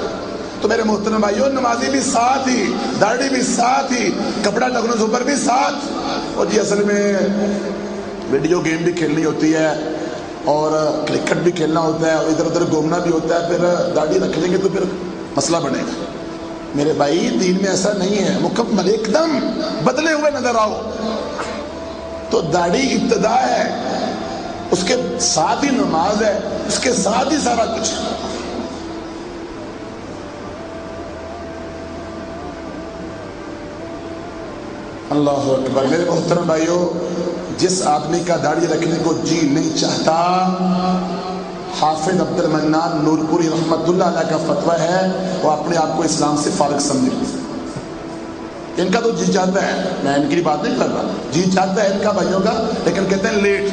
تو میرے محترم بھائیو، نمازی بھی ساتھ ہی، داڑھی بھی ساتھ ہی، کپڑا ٹکنوں سے اوپر بھی ساتھ. اور جی اصل میں ویڈیو گیم بھی کھیلنی ہوتی ہے اور کرکٹ بھی کھیلنا ہوتا ہے اور ادھر ادھر گھومنا بھی ہوتا ہے، پھر داڑھی رکھ لیں گے تو پھر مسئلہ بنے گا. میرے بھائی دین میں ایسا نہیں ہے، مکمل ایک دم بدلے ہوئے نظر آؤ. تو داڑھی ابتدا ہے، اس کے ساتھ ہی نماز ہے، اس کے ساتھ ہی سارا کچھ. اللہ اکبر. میرے محترم بھائیو، جس آدمی کا داڑھی رکھنے کو جی نہیں چاہتا، حافظ عبد المنان نور پوری رحمت اللہ علیہ کا فتویٰ ہے، وہ اپنے آپ کو اسلام سے فارغ سمجھے. ان کا تو جی چاہتا ہے، میں ان کی بات نہیں کر رہا، جی چاہتا ہے ان کا بھائیوں کا، لیکن کہتے ہیں لیٹ.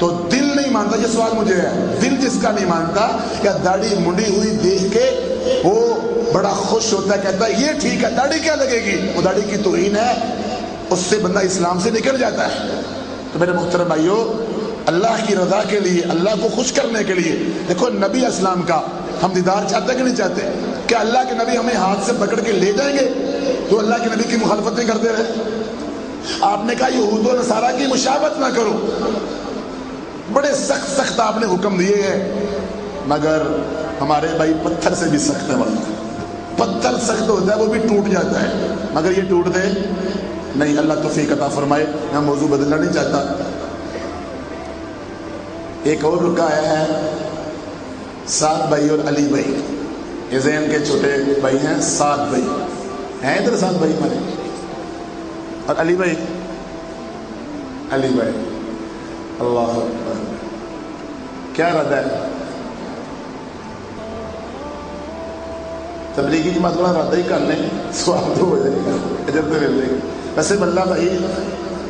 تو دل نہیں مانتا. یہ سوال مجھے ہے، دل جس کا نہیں مانتا، کیا داڑھی منڈی ہوئی دیکھ کے وہ بڑا خوش ہوتا ہے، کہتا ہے یہ ٹھیک ہے، داڑھی کیا لگے گی؟ وہ داڑھی کی توہین ہے، اس سے بندہ اسلام سے نکل جاتا ہے. تو میرے محترم بھائیو، اللہ کی رضا کے لیے، اللہ کو خوش کرنے کے لیے، دیکھو نبی اسلام کا ہم دیدار چاہتے کہ نہیں چاہتے؟ کیا اللہ کے نبی ہمیں ہاتھ سے پکڑ کے لے جائیں گے تو اللہ کے نبی کی مخالفت نہیں کرتے رہے؟ آپ نے کہا یہود و نصارہ کی مشابہت نہ کرو، بڑے سخت سخت آپ نے حکم دیے ہیں، مگر ہمارے بھائی پتھر سے بھی سخت ہے. ورنہ پتھر سخت ہوتا ہے وہ بھی ٹوٹ جاتا ہے، مگر یہ ٹوٹتے نہیں. اللہ توفیق عطا فرمائے. میں موضوع بدلنا نہیں چاہتا. ایک اور رکا آیا ہے، سعد بھائی اور علی بھائی، یہ زین کے چھوٹے بھائی ہیں. سعد بھائی ہیں ادھر، سعد بھائی ہمارے، اور علی بھائی، علی بھائی. اللہ اکبر. کیا ارادہ ہے؟ تبلیغی جماعت والا ارادہ ہی کر لیں، سواب تو ہو جائے گا، اجر تو مل جائے گا. ویسے بلّہ بھائی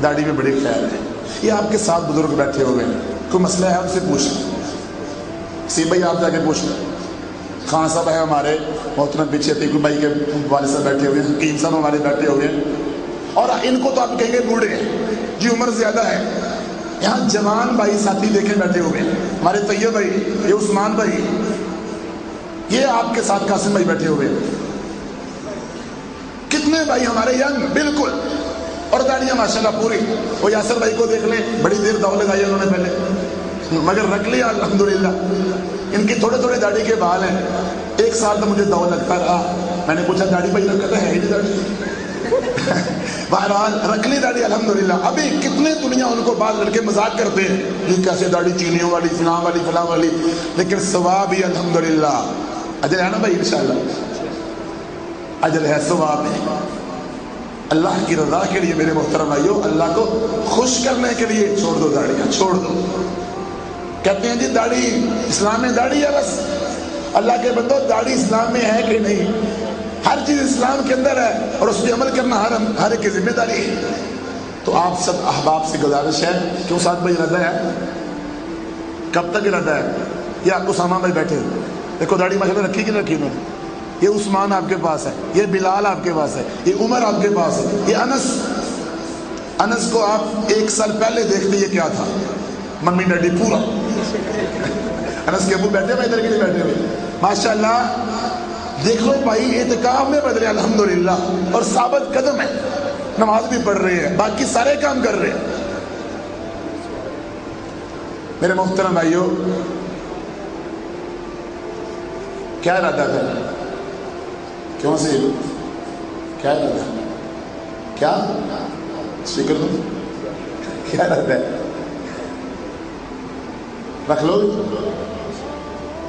داڑھی میں بڑی خیر ہے. یہ آپ کے ساتھ بزرگ بیٹھے ہوئے ہیں، کوئی مسئلہ ہے ان سے پوچھ لیں. سی بھائی آپ جا کے پوچھ لیں. خان صاحب ہے ہمارے محترم، پیچھے تیکو بھائی کے والد صاحب بیٹھے ہوئے ہیں، حکیم صاحب ہمارے بیٹھے ہوئے ہیں، اور ان کو تو آپ کہیں گے بوڑھے ہیں جی، عمر زیادہ ہے. یہاں جوان بھائی ساتھی دیکھیں بیٹھے ہوئے ہیں، ہمارے طیب بھائی، یہ عثمان بھائی، یہ آپ کے ساتھ قاسم بھائی بیٹھے ہوئے ہیں. کتنے بھائی ہمارے ینگ بالکل، اور داڑیاں ماشاءاللہ پوری. وہ یاسر بھائی کو دیکھ لیں، بڑی دیر داؤ لگائی انہوں نے پہلے، مگر رکھ لیا الحمدللہ. ان کی تھوڑے تھوڑے داڑھی کے بال ہیں. 1 سال تو مجھے داؤ لگتا رہا، میں نے پوچھا داڑھی بھائی رکھتا ہے ہی نہیں داڑھی. بہرحال رکھ لی داڑھی الحمدللہ. ابھی کتنے دنیا ان کو بعض لڑکے مذاق کرتے ہیں، یہ کیسے داڑھی چینیوں والی، فلاں والی، فلاں والی، لیکن ثواب ہی الحمدللہ. اجر ہے نا بھائی؟ انشاءاللہ اجر ہے، ثواب ہے. اللہ کی رضا کے لیے میرے محترم بھائیو، اللہ کو خوش کرنے کے لیے چھوڑ دو داڑیاں، چھوڑ دو. کہتے ہیں جی داڑھی اسلام میں داڑھی ہے، بس اللہ کے بندو داڑھی اسلام میں ہے کہ نہیں؟ ہر چیز اسلام کے اندر ہے، اور اس پہ عمل کرنا ہر ایک کی ذمہ داری ہے. تو آپ سب احباب سے گزارش ہے، کیوں ساتھ بھائی ارادہ ہے؟ کب تک ارادہ ہے؟ یہ آپ کو سامان بھائی بیٹھے دیکھو داڑھی ماشاءاللہ رکھی کہ نہیں رکھی انہوں نے. یہ عثمان آپ کے پاس ہے، یہ بلال آپ کے پاس ہے، یہ عمر آپ کے پاس ہے، یہ انس کو آپ 1 سال پہلے دیکھتے یہ کیا تھا، ممی ڈیڈی پورا. انس کے ابو بیٹھے ہوئے ادھر کے لیے بیٹھے ہوئے ماشاءاللہ. دیکھ لو بھائی اعتکاف میں بدلے الحمدللہ، اور ثابت قدم ہے، نماز بھی پڑھ رہے ہیں، باقی سارے کام کر رہے ہیں. میرے محترم بھائیو، کیا ارادہ ہے؟ کیوں سے کیا ارادہ ہے؟ کیا فکر دو، کیا ارادہ ہے؟ رکھ لو.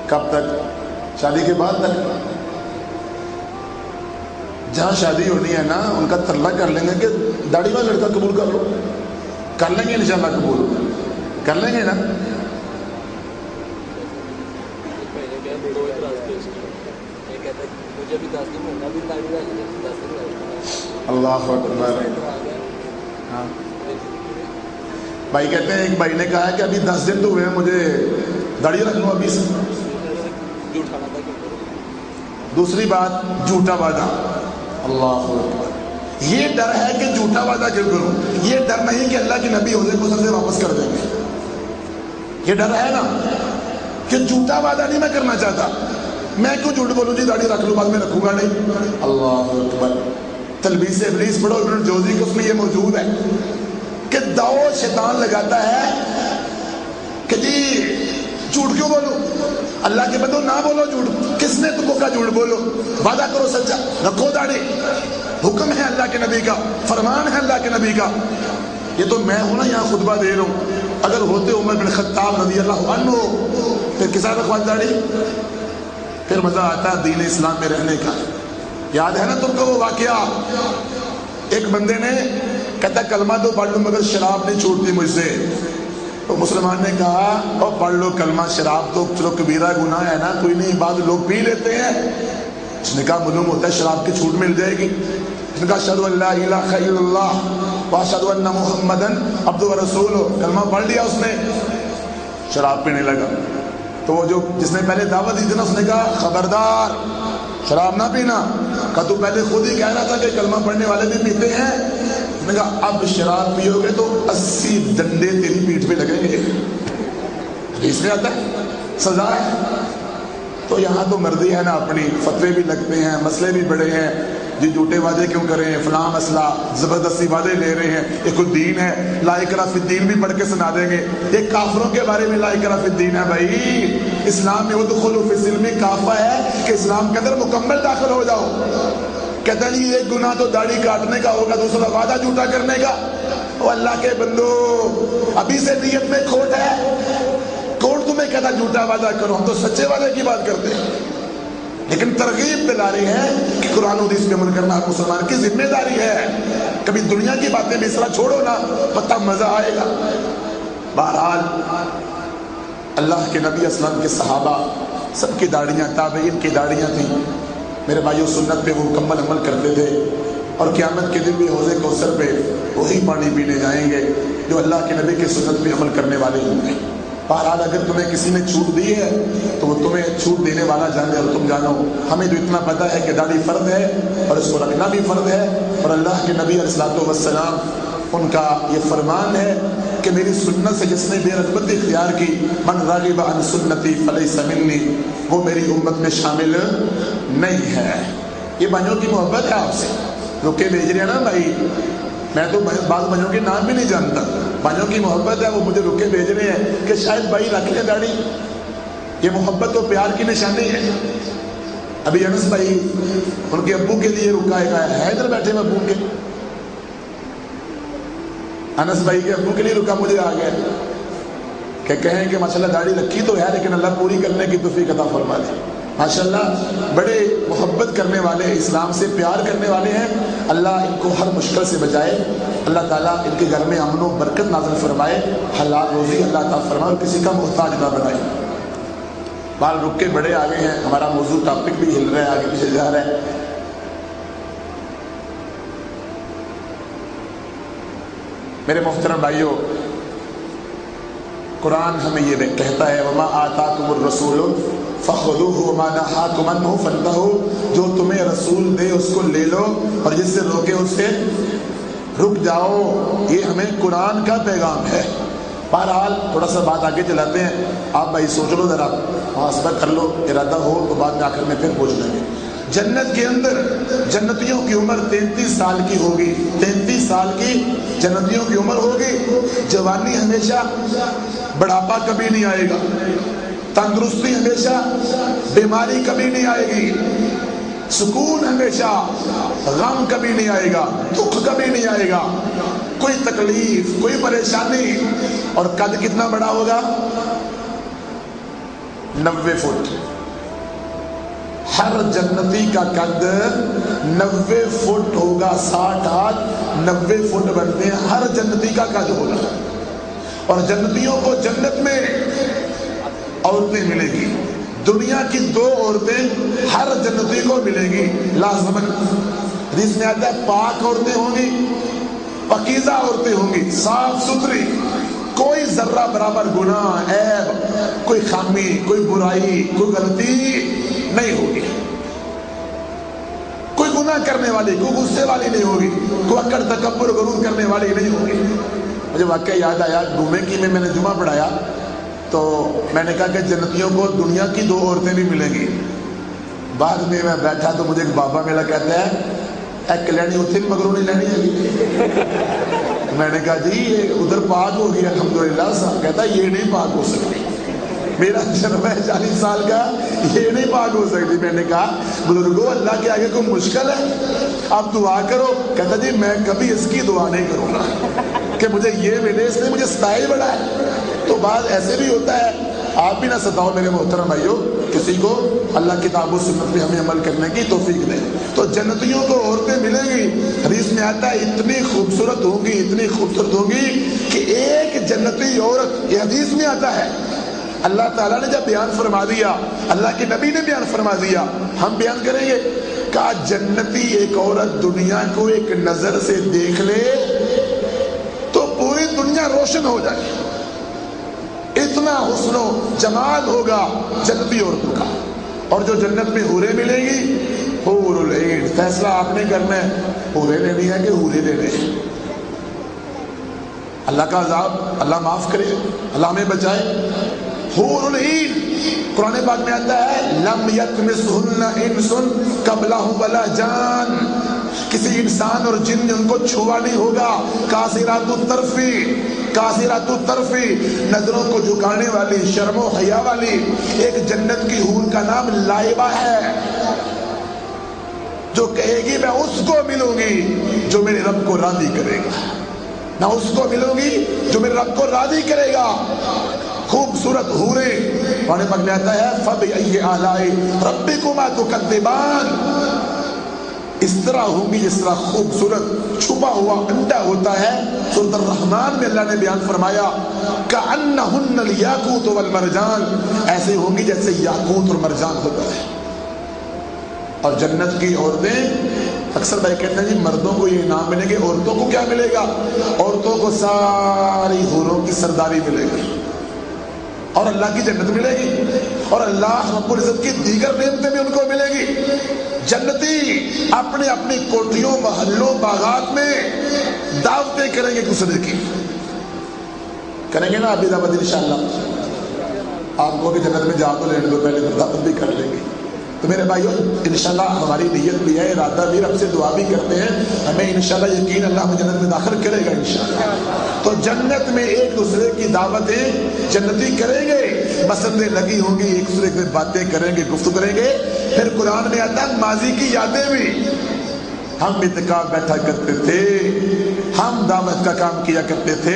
کب تک؟ شادی کے بعد تک. جہاں شادی ہونی ہے نا ان کا ترلہ کر لیں گے کہ داڑھی والا لڑکا قبول کر لو. کر لیں گے انشاءاللہ، قبول کر لیں گے نا. اللہ اکبر. ہاں بھائی کہتے ہیں ایک بھائی نے کہا کہ ابھی 10 دن تو ہوئے ہیں مجھے داڑھی رکھ لوں ابھی سے. دوسری بات جھوٹا وعدہ. اللہ اکبر. یہ ڈر ہے کہ جھوٹا وعدہ کیوں کروں, یہ ڈر نہیں کہ اللہ کے نبی عہدے کو سب سے واپس کر دیں گے. یہ ڈر ہے نا کہ جھوٹا وعدہ نہیں میں کرنا چاہتا, میں کیوں جھوٹ بولوں جی داڑھی رکھ لوں بعد میں رکھوں گا نہیں. اللہ اکبر. تلبیس ابلیس پڑھو ابن جوزی کو, اس میں یہ موجود ہے کہ داؤ شیطان لگاتا ہے کہ جی جھوٹ کیوں بولو, اللہ کے بندو نہ بولو جھوٹ, کس نے تم کو کہا جھوٹ بولو, وعدہ کرو سچا, رکھو داڑھی, حکم ہے اللہ کے نبی کا, فرمان ہے اللہ کے نبی کا. یہ تو میں ہوں نا یہاں خطبہ دے رہا ہوں, اگر ہوتے عمر بن خطاب رضی اللہ عنہ پھر کسا رکھوا داڑھی, پھر مزہ آتا ہے دین اسلام میں رہنے کا. یاد ہے نا تم کو وہ واقعہ, ایک بندے نے کہتا کلمہ تو پڑھ لوں مگر شراب نہیں چھوٹتی مجھ سے. تو مسلمان نے کہا اور پڑھ لو کلمہ, شراب تو چلو کبیرہ گناہ ہے نا, کوئی نہیں, بعض لوگ پی لیتے ہیں. اس نے کہا معلوم ہوتا ہے شراب کی چھوٹ مل جائے گی. اس نے کہا اشہدو ان لا الہ الا اللہ واشہدو ان محمدن عبدہ ورسولہ, کلمہ پڑھ لیا اس نے, شراب پینے لگا. تو وہ جو جس نے پہلے دعوت دی تھی نا, اس نے کہا خبردار شراب نہ پینا. کہا تو پہلے خود ہی کہہ رہا تھا کہ کلمہ پڑھنے والے بھی پیتے ہیں. اس نے کہا اب شراب پیو گے تو 80 ڈنڈے تیری پیٹھ پہ لگیں گے. حدیث میں آتا ہے سزا ہے. تو یہاں تو مرضی ہے نا اپنی, فتوے بھی لگتے ہیں, مسئلے بھی بڑے ہیں, جی جھوٹے وعدے کیوں کریں, فلاں مسئلہ, زبردستی وعدے لے رہے ہیں. یہ کوئی دین ہے, لا اکراہ فی الدین بھی پڑھ کے سنا دیں گے. یہ کافروں کے بارے میں لا اکراہ فی الدین ہے بھائی. اسلام میں ادخلوا فی السلم کافہ ہے کہ اسلام کے اندر مکمل داخل ہو جاؤ. کہتا ہے جی ایک گناہ تو داڑھی کاٹنے کا ہوگا, دوسرا وعدہ جھوٹا کرنے کا. او اللہ کے بندو, ابھی سے نیت میں کھوٹ ہے. کون تمہیں کہتا جھوٹا وعدہ کرو, ہم تو سچے وعدے کی بات کرتے ہیں. لیکن ترغیب دلا رہی ہے کہ قرآن و حدیث پہ عمل کرنا ہر مسلمان کی ذمہ داری ہے. کبھی دنیا کی باتیں بھی اس طرح چھوڑو نا, پتہ مزہ آئے گا. بہرحال اللہ کے نبی اسلام کے صحابہ سب کی داڑیاں, تابعین کی داڑیاں تھیں. میرے بھائیو سنت پہ وہ مکمل عمل کرتے تھے, اور قیامت کے دن بھی حوض کوثر پہ وہی پانی پینے جائیں گے جو اللہ کے نبی کے سنت پہ عمل کرنے والے ہوں گے. بہرحال اگر تمہیں کسی نے چھوٹ دی ہے تو وہ تمہیں چھوٹ دینے والا جانے, اور تم جانو ہمیں جو اتنا پتہ ہے کہ داڑھی فرض ہے اور اس کو رکھنا بھی فرض ہے, اور اللہ کے نبی علیہ الصلوۃ والسلام ان کا یہ فرمان ہے کہ میری سنت سے جس نے بے رغبتی اختیار کی, من راغب عن سنتی فلیس منی, وہ میری امت میں شامل نہیں ہے. یہ بھائیوں کی محبت ہے آپ سے, رکے بھیج رہے ہیں نا بھائی. میں تو بعض بھائیوں کے نام بھی نہیں جانتا, بھائیوں کی محبت ہے, وہ مجھے رکے بھیج رہے ہیں کہ شاید بھائی رکھ لیں داڑھی. یہ محبت و پیار کی نشانی ہے. ابھی انس بھائی ان کے ابو کے لیے رکا ہے, ادھر بیٹھے میں ابو کے, انس بھائی کے ابو کے لیے رکا, مجھے آ گیا کہ کہیں کہ ماشاءاللہ داڑھی رکھی تو ہے لیکن اللہ پوری کرنے کی توفیق عطا فرما دے. ماشاءاللہ بڑے محبت کرنے والے, اسلام سے پیار کرنے والے ہیں. اللہ ان کو ہر مشکل سے بچائے, اللہ تعالیٰ ان کے گھر میں امن و برکت نازل فرمائے, حلال روزی اللہ عطا فرمائے, اور کسی کا محتاج نہ بنائے. بال رک کے بڑے آگے ہیں, ہمارا موضوع ٹاپک بھی ہل رہا ہے, آگے پیچھے جا رہا ہے. میرے محترم بھائیوں, قرآن ہمیں یہ کہتا ہے وما آتاکم الرسول فخذوہ وما نہاکم عنہ فانتہوا, جو تمہیں رسول دے اس کو لے لو, اور جس سے روکے اس سے رک جاؤ. یہ ہمیں قرآن کا پیغام ہے. بہرحال تھوڑا سا بات آگے چلاتے ہیں. آپ بھائی سوچ لو ذرا, محاسبہ کر لو, ارادہ ہو تو بعد میں آخر میں پھر پوچھ لیں گے. جنت کے اندر جنتیوں کی عمر 33 سال کی ہوگی, 33 سال کی جنتیوں کی عمر ہوگی. جوانی ہمیشہ, بڑھاپا کبھی نہیں آئے گا, تندرستی ہمیشہ, بیماری کبھی نہیں آئے گی, سکون ہمیشہ, غم کبھی نہیں آئے گا, دکھ کبھی نہیں آئے گا, کوئی تکلیف, کوئی پریشانی. اور قد کتنا بڑا ہوگا؟ 90 فٹ. ہر جنتی کا قد 90 فٹ ہوگا. 60 ہاتھ 90 فٹ بنتے ہیں, ہر جنتی کا قد ہوگا. اور جنتیوں کو جنت میں عورتیں ملے گی. دنیا کی 2 عورتیں ہر جنتی کو ملے گی لازمن. حدیث میں آتا ہے پاک عورتیں ہوں گی, پاکیزہ عورتیں ہوں گی, صاف ستھری. کوئی ذرہ برابر گناہ، عیب، کوئی خامی، کوئی برائی، کوئی غلطی نہیں ہوگی. کوئی گناہ کرنے والی، کوئی غصے والی نہیں ہوگی، کوئی اکڑ تکبر غرور کرنے والی نہیں ہوگی. مجھے واقعہ یاد آیا، ڈومے کی میں نے جمعہ پڑھایا تو میں نے کہا کہ جنتیوں کو دنیا کی 2 عورتیں بھی ملیں گی. بعد میں بیٹھا تو مجھے ایک بابا میرا کہتا ہے ایک لینی اتنے مگروں نہیں لینی ہے. میں نے کہا جی یہ ادھر پاک ہوگی الحمدللہ. صاحب کہتا یہ نہیں پاک ہو سکتی، میرا جنم ہے 40 سال کا، یہ نہیں پاک ہو سکتی. میں نے کہا بزرگو اللہ کے آگے کوئی مشکل ہے، آپ دعا کرو. کہتا جی میں کبھی اس کی دعا نہیں کروں گا کہ مجھے یہ ملے، اس نے مجھے ستائے بڑا ہے. تو بعض ایسے بھی ہوتا ہے، آپ بھی نہ ستاؤ میرے محترم بھائیو کسی کو. اللہ کتاب و سنت پہ ہمیں عمل کرنے کی توفیق دے. تو جنتیوں کو عورتیں ملیں گی. حدیث میں آتا ہے اتنی خوبصورت ہوں گی، اتنی خوبصورت ہوں گی کہ ایک جنتی عورت، یہ حدیث میں آتا ہے. اللہ تعالیٰ نے جب بیان فرما دیا، اللہ کے نبی نے بیان فرما دیا، ہم بیان کریں گے. کہا جنتی ایک عورت دنیا کو ایک نظر سے دیکھ لے تو پوری دنیا روشن ہو جائے. اتنا حسن و جمال ہوگا جنتی عورتوں کا. اور جو جنت میں حوریں ملیں گی، حور العین، فیصلہ آپ نے کرنا ہے حوریں لینی ہے کہ حوریں لینے ہیں. اللہ کا عذاب اللہ معاف کرے، اللہ ہمیں بچائے. حور العین قرآن پاک میں آتا ہے لم یطمثہن انس قبلہم ولا جان، کسی انسان اور جن نے ان کو چھوا نہیں ہوگا. قاصرات الطرفی، قاصرات الطرفی، نظروں کو جھکانے والی، شرم و حیا والی. ایک جنت کی حور کا نام لائبہ ہے، جو کہے گی میں اس کو ملوں گی جو میرے رب کو راضی کرے گا، میں اس کو ملوں گی جو میرے رب کو راضی کرے گا. خوبصورت حوریں قرآن پاک میں آتا ہے فَبِأَيِّ آلَاءِ رَبِّكُمَا تُكَذِّبَانِ، اس طرح ہوں گی جس طرح خوبصورت چھپا ہوا انڈا ہوتا ہے. سورۃ الرحمن میں اللہ نے بیان فرمایا كَأَنَّهُنَّ الْيَاقُوتُ وَالْمَرْجَانُ، ایسے ہوں گی جیسے یاقوت اور مرجان ہوتا ہے. اور جنت کی عورتیں، اکثر بھائی کہتے ہیں جی مردوں کو یہ انعام ملیں گے، عورتوں کو کیا ملے گا؟ عورتوں کو ساری حوروں کی سرداری ملے گی اور اللہ کی جنت ملے گی اور اللہ رب العزت کی دیگر نعمتیں بھی ان کو ملے گی. جنتی اپنے اپنی کوٹھیوں، محلوں، باغات میں دعوتیں کریں گے دوسرے کی. کریں گے نا ابھی دعوت انشاءاللہ. آپ کو بھی جنت میں جا تو لینے دو، پہلے تو دعوت بھی کر لیں گے. تو میرے بھائیو انشاءاللہ ہماری نیت بھی ہے، ارادہ بھی، رب سے دعا بھی کرتے ہیں، ہمیں انشاءاللہ یقین اللہ ہمیں جنت میں داخل کرے گا انشاءاللہ. تو جنت میں ایک دوسرے کی دعوتیں جنتی کریں گے، مسندیں لگی ہوں گی، ایک دوسرے سے باتیں کریں گے، گفتگو کریں گے. پھر قرآن میں آتا ہے ماضی کی یادیں بھی. ہم اتکاف بیٹھا کرتے تھے، ہم دعوت کا کام کیا کرتے تھے.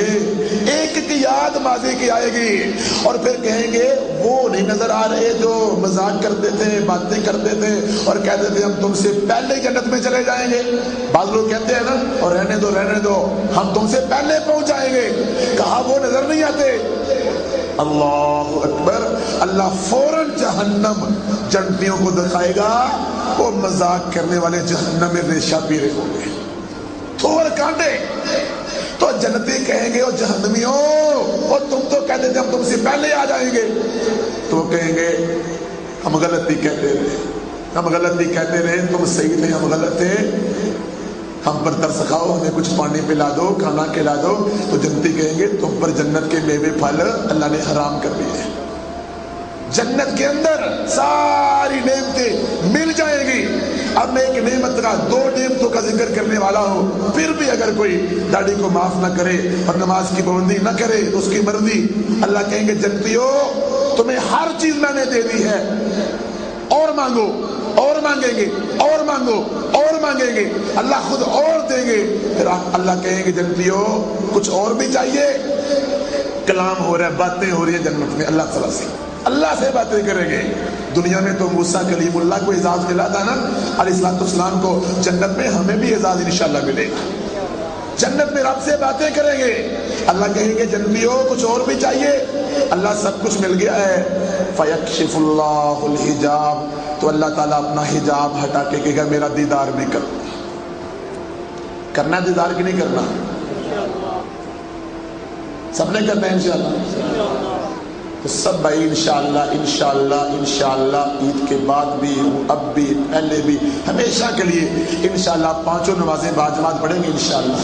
ایک کی یاد ماضی کی آئے گی اور پھر کہیں گے وہ نہیں نظر آ رہے جو مذاق کرتے تھے، باتیں کرتے تھے اور کہتے تھے ہم تم سے پہلے جنت میں چلے جائیں گے. بعض لوگ کہتے ہیں نا اور رہنے دو رہنے دو، ہم تم سے پہلے پہنچ جائیں گے. کہا وہ نظر نہیں آتے. اللہ اکبر. اللہ فوراً جہنم جنتیوں کو دکھائے گا، وہ مذاق کرنے والے جہنم میں ریشہ پی رہے ہوں گے، تھوڑ کانٹے. تو جنتی کہیں گے او جہنمیوں، اور تم تو کہتے تھے ہم تم سے پہلے آ جائیں گے. تو کہیں گے ہم غلطی کہتے رہے، ہم غلطی کہتے رہے، تم صحیح تھے ہم غلط تھے، ہم پر ترس کھاؤ، ہمیں کچھ پانی پلا دو، کھانا کھلا دو. تو جنتی کہیں گے تم پر جنت کے میوے پھل اللہ نے حرام کر دیے. جنت کے اندر ساری نعمتیں مل جائیں گی. اب میں ایک نعمت کا، 2 نعمتوں کا ذکر کرنے والا ہوں. پھر بھی اگر کوئی داڑھی کو معاف نہ کرے اور نماز کی پابندی نہ کرے تو اس کی مرضی. اللہ کہیں گے جنتیوں تمہیں ہر چیز میں نے دے دی ہے، اور مانگو، اور مانگیں گے، اور مانگو، اور مانگیں گے. اللہ خود اور دیں گے. پھر اللہ کہیں گے جنتیوں کچھ اور بھی چاہیے. کلام ہو رہا ہے، باتیں ہو رہی ہیں جنت میں اللہ تعالیٰ سے، اللہ سے باتیں کریں گے. دنیا میں تو موسیٰ کلیم اللہ کو اعزاز ملا تھا نا علیہ السلام کو، جنت میں ہمیں بھی اعزاز انشاءاللہ ملے گا. جنت میں رب سے باتیں کریں گے. اللہ کہیں گے جنتیوں کچھ اور بھی چاہیے. اللہ سب کچھ مل گیا ہے. فَيَكْشِفُ اللَّهُ الْحِجَابَ، تو اللہ تعالیٰ اپنا حجاب ہٹا کے کہے گا میرا دیدار بھی کرنا. دیدار کی نہیں کرنا؟ سب نے کرنا ہے انشاءاللہ. تو سب بھائی انشاءاللہ انشاءاللہ انشاءاللہ عید کے بعد بھی اب بھی پہلے بھی ہمیشہ کے لیے انشاءاللہ پانچوں نمازیں باجماعت پڑھیں گے انشاءاللہ.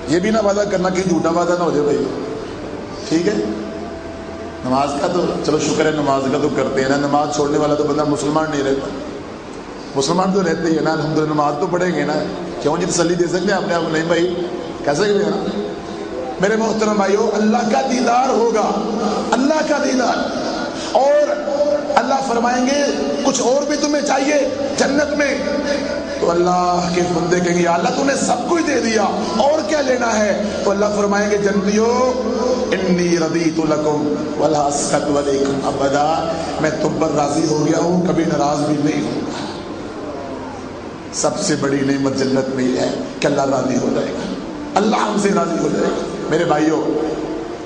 یہ بھی نہ وعدہ کرنا کہ جھوٹا وعدہ نہ ہو جائے بھائی. ٹھیک ہے, نماز کا تو چلو شکر ہے, نماز کا تو کرتے ہیں نا. نماز چھوڑنے والا تو بندہ مسلمان نہیں رہتا. مسلمان تو رہتے ہی ہے نا الحمدللہ. نماز تو پڑھیں گے نا. کیوں جی تسلی دے سکتے ہیں اپنے آپ کو؟ نہیں بھائی, کیسے کہ نا میرے محترم بھائیو, اللہ کا دیدار ہوگا, اللہ کا دیدار. اور اللہ فرمائیں گے کچھ اور بھی تمہیں چاہیے جنت میں, تو اللہ کے بندے کہیں گے اللہ تو نے سب کچھ دے دیا, اور کیا لینا ہے؟ تو اللہ فرمائیں گے جنتیو انی رضیت لکم ولا اسخط علیکم ابدا, میں تم پر راضی ہو گیا ہوں, کبھی ناراض بھی نہیں ہوں. سب سے بڑی نعمت جنت میں یہ ہے کہ اللہ راضی ہو جائے گا, اللہ ہم سے راضی ہو جائے گا. میرے بھائیوں,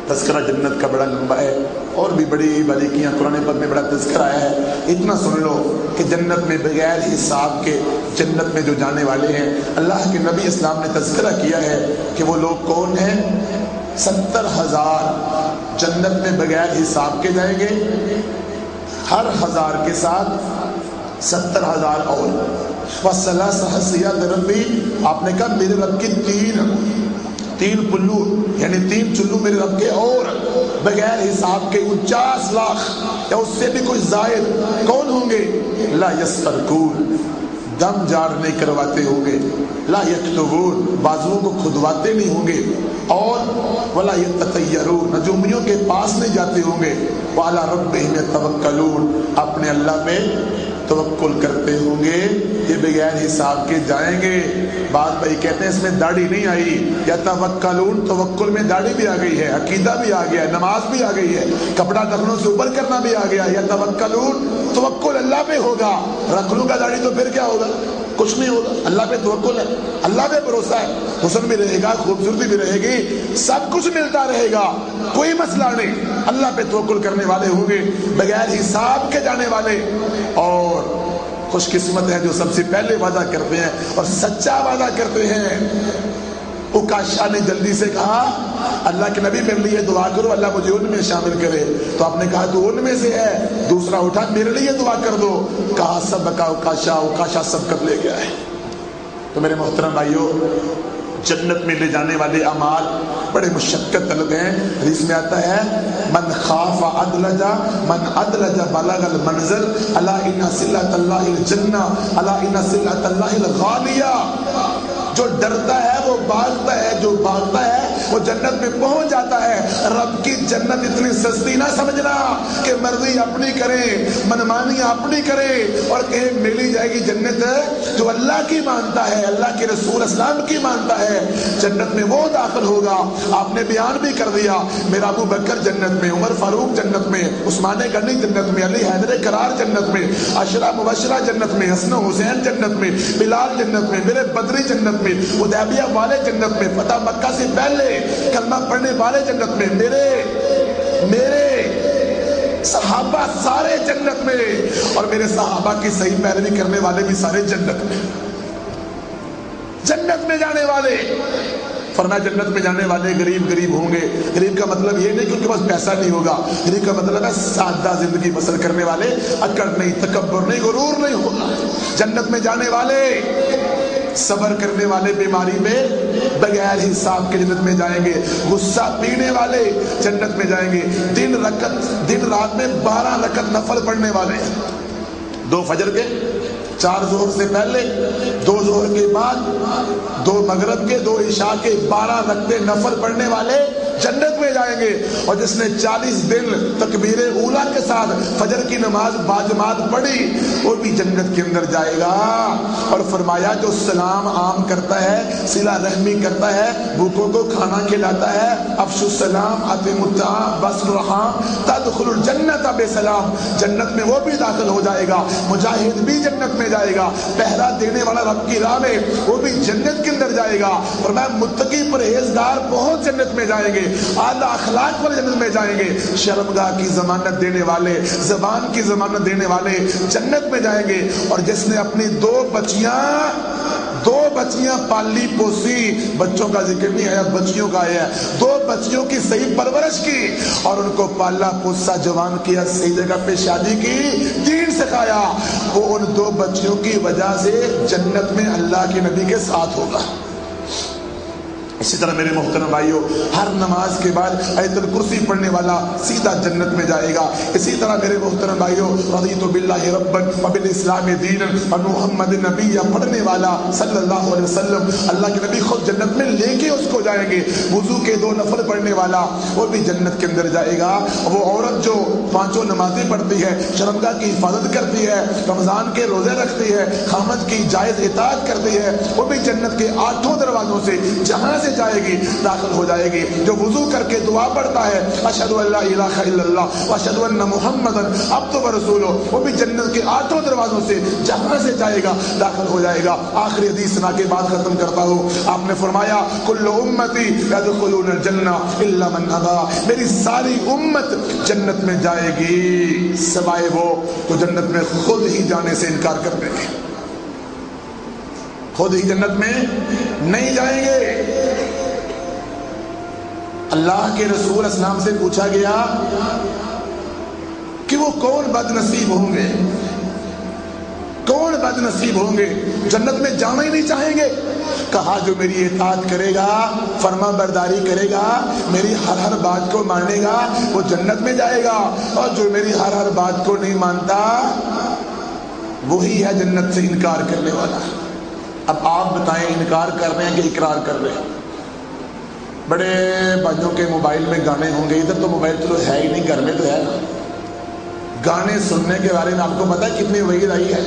تذکرہ جنت کا بڑا لمبا ہے, اور بھی بڑی باریکیاں قرآن پاک میں بڑا تذکرہ آیا ہے. اتنا سن لو کہ جنت میں بغیر حساب کے جنت میں جو جانے والے ہیں, اللہ کے نبی اسلام نے تذکرہ کیا ہے کہ وہ لوگ کون ہیں. 70,000 جنت میں بغیر حساب کے جائیں گے, ہر 1000 کے ساتھ 70,000 اور. ربی, آپ نے کہا میرے رب کی تین پلو یعنی 3 چلو میرے رب کے, اور بغیر حساب کے 49 لاکھ یا اس سے بھی کچھ زائد کون ہوں گے؟ لا یسترکون, دم جار نہیں کرواتے ہوں گے. لا یکتبون, بازوؤں کو کھدواتے نہیں ہوں گے. اور ولا یتطیرون, نجومیوں کے پاس نہیں جاتے ہوں گے. وعلی ربہم یتوکلون, اپنے اللہ پہ توکل کرتے ہوں گے. یہ بغیر حساب کے جائیں گے. بعض بھائی کہتے ہیں اس میں داڑھی نہیں آئی. یتوکلون, توکل میں داڑھی بھی آ گئی ہے, عقیدہ بھی آ گیا ہے, نماز بھی آ گئی ہے, کپڑا ٹخنوں سے اوپر کرنا بھی آ گیا. یتوکلون, توکل اللہ پہ ہوگا. رکھ لوں گا داڑھی تو پھر کیا ہوگا؟ کچھ نہیں ہوگا. اللہ پہ توکل ہے, اللہ پہ بھروسہ ہے. حسن بھی رہے گا, خوبصورتی بھی رہے گی, سب کچھ ملتا رہے گا, کوئی مسئلہ نہیں. اللہ پہ توکل کرنے والے ہوں گے, بغیر حساب کے جانے والے. اور خوش قسمت ہے جو سب سے پہلے وعدہ کرتے ہیں اور سچا وعدہ کرتے ہیں. اکاشا نے جلدی سے کہا اللہ کے نبی میرے لیے دعا کرو, اللہ مجھے ان میں شامل کرے. تو آپ نے کہا تو ان میں سے ہے. دوسرا اٹھا میرے لیے دعا کر دو. کہا سب کا اکاشا, اکاشا سب کر لے گیا ہے. تو میرے محترم بھائیو, جنت میں لے جانے والے اعمال بڑے مشقت طلب ہیں. حدیث میں آتا ہے من خاف ادلجا, من ادلجا بلغ المنزل, الا ان سلعۃ اللہ الجنہ, الا ان سلعۃ اللہ الغالیہ. جو ڈرتا ہے وہ بھاگتا ہے, جو بھاگتا ہے وہ جنت میں پہنچ جاتا ہے. رب کی جنت اتنی سستی نہ سمجھنا کہ مرضی اپنی کرے, منمانی اپنی کرے اور کہیں ملی جائے گی جنت جو اللہ کی مانتا ہے, اللہ کے رسول اسلام کی مانتا ہے. جنت میں وہ داخل ہوگا. آپ نے بیان بھی کر دیا, میرا ابو بکر جنت میں, عمر فاروق جنت میں, عثمان غنی جنت میں, علی حیدر کرار جنت میں, عشرہ مبشرہ جنت میں, حسن حسین جنت میں, بلال جنت میں, میرے بدری جنت میں, حدیبیہ والے جنت میں, فتح مکہ سے پہلے کلمہ پڑھنے والے جنت میں, میرے صحابہ سارے جنت میں, اور میرے صحابہ کی صحیح پیروی کرنے والے بھی سارے جنت میں. جنت میں جانے والے, فرمایا جنت میں جانے والے غریب ہوں گے. غریب کا مطلب یہ نہیں کہ ان کے پاس پیسہ نہیں ہوگا. غریب کا مطلب ہے سادہ زندگی بسر کرنے والے, اکڑ نہیں, تکبر نہیں, غرور نہیں ہوگا. جنت میں جانے والے صبر کرنے والے, بیماری میں بغیر حساب کے جنت میں جائیں گے. غصہ پینے والے جنت میں جائیں گے. دن رات میں 12 رکعت نفل پڑھنے والے, 2 فجر کے, 4 ظہر سے پہلے, 2 ظہر کے بعد, 2 مغرب کے, 2 عشاء کے, 12 رکعتیں نفل پڑھنے والے جنت میں جائیں گے. اور جس نے 40 دن تکبیر اولا کے ساتھ فجر کی نماز باجماعت پڑھی وہ بھی جنت کے اندر جائے گا. اور فرمایا جو سلام عام کرتا ہے, صلہ رحمی کرتا ہے, بھوکوں کو کھانا کھلاتا ہے, افشوا السلام, اطعموا الطعام, بصلوا الرحام, تدخلوا الجنت بسلام, جنت میں وہ بھی داخل ہو جائے گا. مجاہد بھی جنت میں جائے گا, پہرا دینے والا رب کی راہ میں وہ بھی جنت کے اندر جائے گا. اور میں متقی پرہیزگار بہت جنت میں جائیں گے, اعلیٰ اخلاق والے جنت میں جائیں گے. شرمگاہ کی ضمانت دینے والے, زبان کی ضمانت دینے والے جنت میں جائیں گے. اور جس نے اپنی 2 بچیاں دو بچیاں پالی پوسی، بچوں کا ذکر نہیں آیا، بچیوں کا آیا ہے، دو بچیوں کی صحیح پرورش کی اور ان کو پالا پوسا جوان کیا، صحیح جگہ پہ شادی کی، دین سکھایا، وہ ان دو بچیوں کی وجہ سے جنت میں اللہ کے نبی کے ساتھ ہوگا۔ اسی طرح میرے محترم بھائیو، ہر نماز کے بعد آیت الکرسی پڑھنے والا سیدھا جنت میں جائے گا۔ اسی طرح میرے محترم بھائیو، رضیت باللہ ربا وبالاسلام دینا ومحمد نبی پڑھنے والا صلی اللہ علیہ وسلم، اللہ کے نبی خود جنت میں لے کے اس کو جائیں گے۔ وضو کے 2 نفل پڑھنے والا وہ بھی جنت کے اندر جائے گا۔ وہ عورت جو 5 نمازیں پڑھتی ہے، شرمگاہ کی حفاظت کرتی ہے، رمضان کے روزے رکھتی ہے، خامد کی جائز اطاعت کرتی ہے، وہ بھی جنت کے 8 دروازوں سے جہاں سے جائے گی داخل ہو جائے گی۔ جو وضو کر کے دعا پڑھتا ہے اشہد ان لا الہ الا اللہ واشہد ان محمدا عبدہ ورسولہ، وہ بھی جنت کے 8 دروازوں سے جہاں سے جائے گا داخل ہو جائے گا۔ آخری حدیث سنا کے بعد ختم کرتا ہوں۔ آپ نے فرمایا کل امتی یدخلون الجنہ الا من ابی، میری ساری امت جنت میں جائے گی سوائے وہ تو جنت میں خود ہی جانے سے انکار کر دیں گے، خود ہی جنت میں نہیں جائیں گے۔ اللہ کے رسول اسلام سے پوچھا گیا کہ وہ کون بد نصیب ہوں گے، کون بد نصیب ہوں گے جنت میں جانا ہی نہیں چاہیں گے؟ کہا جو میری اطاعت کرے گا، فرما برداری کرے گا، میری ہر بات کو مانے گا وہ جنت میں جائے گا، اور جو میری ہر بات کو نہیں مانتا وہی ہے جنت سے انکار کرنے والا۔ اب آپ بتائیں انکار کر رہے ہیں کہ اقرار کر رہے ہیں؟ بڑے بھائیوں کے موبائل میں گانے ہوں گے، ادھر تو موبائل چلو ہے ہی نہیں، گھر میں تو ہے نا۔ گانے سننے کے بارے میں آپ کو پتا ہے کتنی وعید آئی ہے؟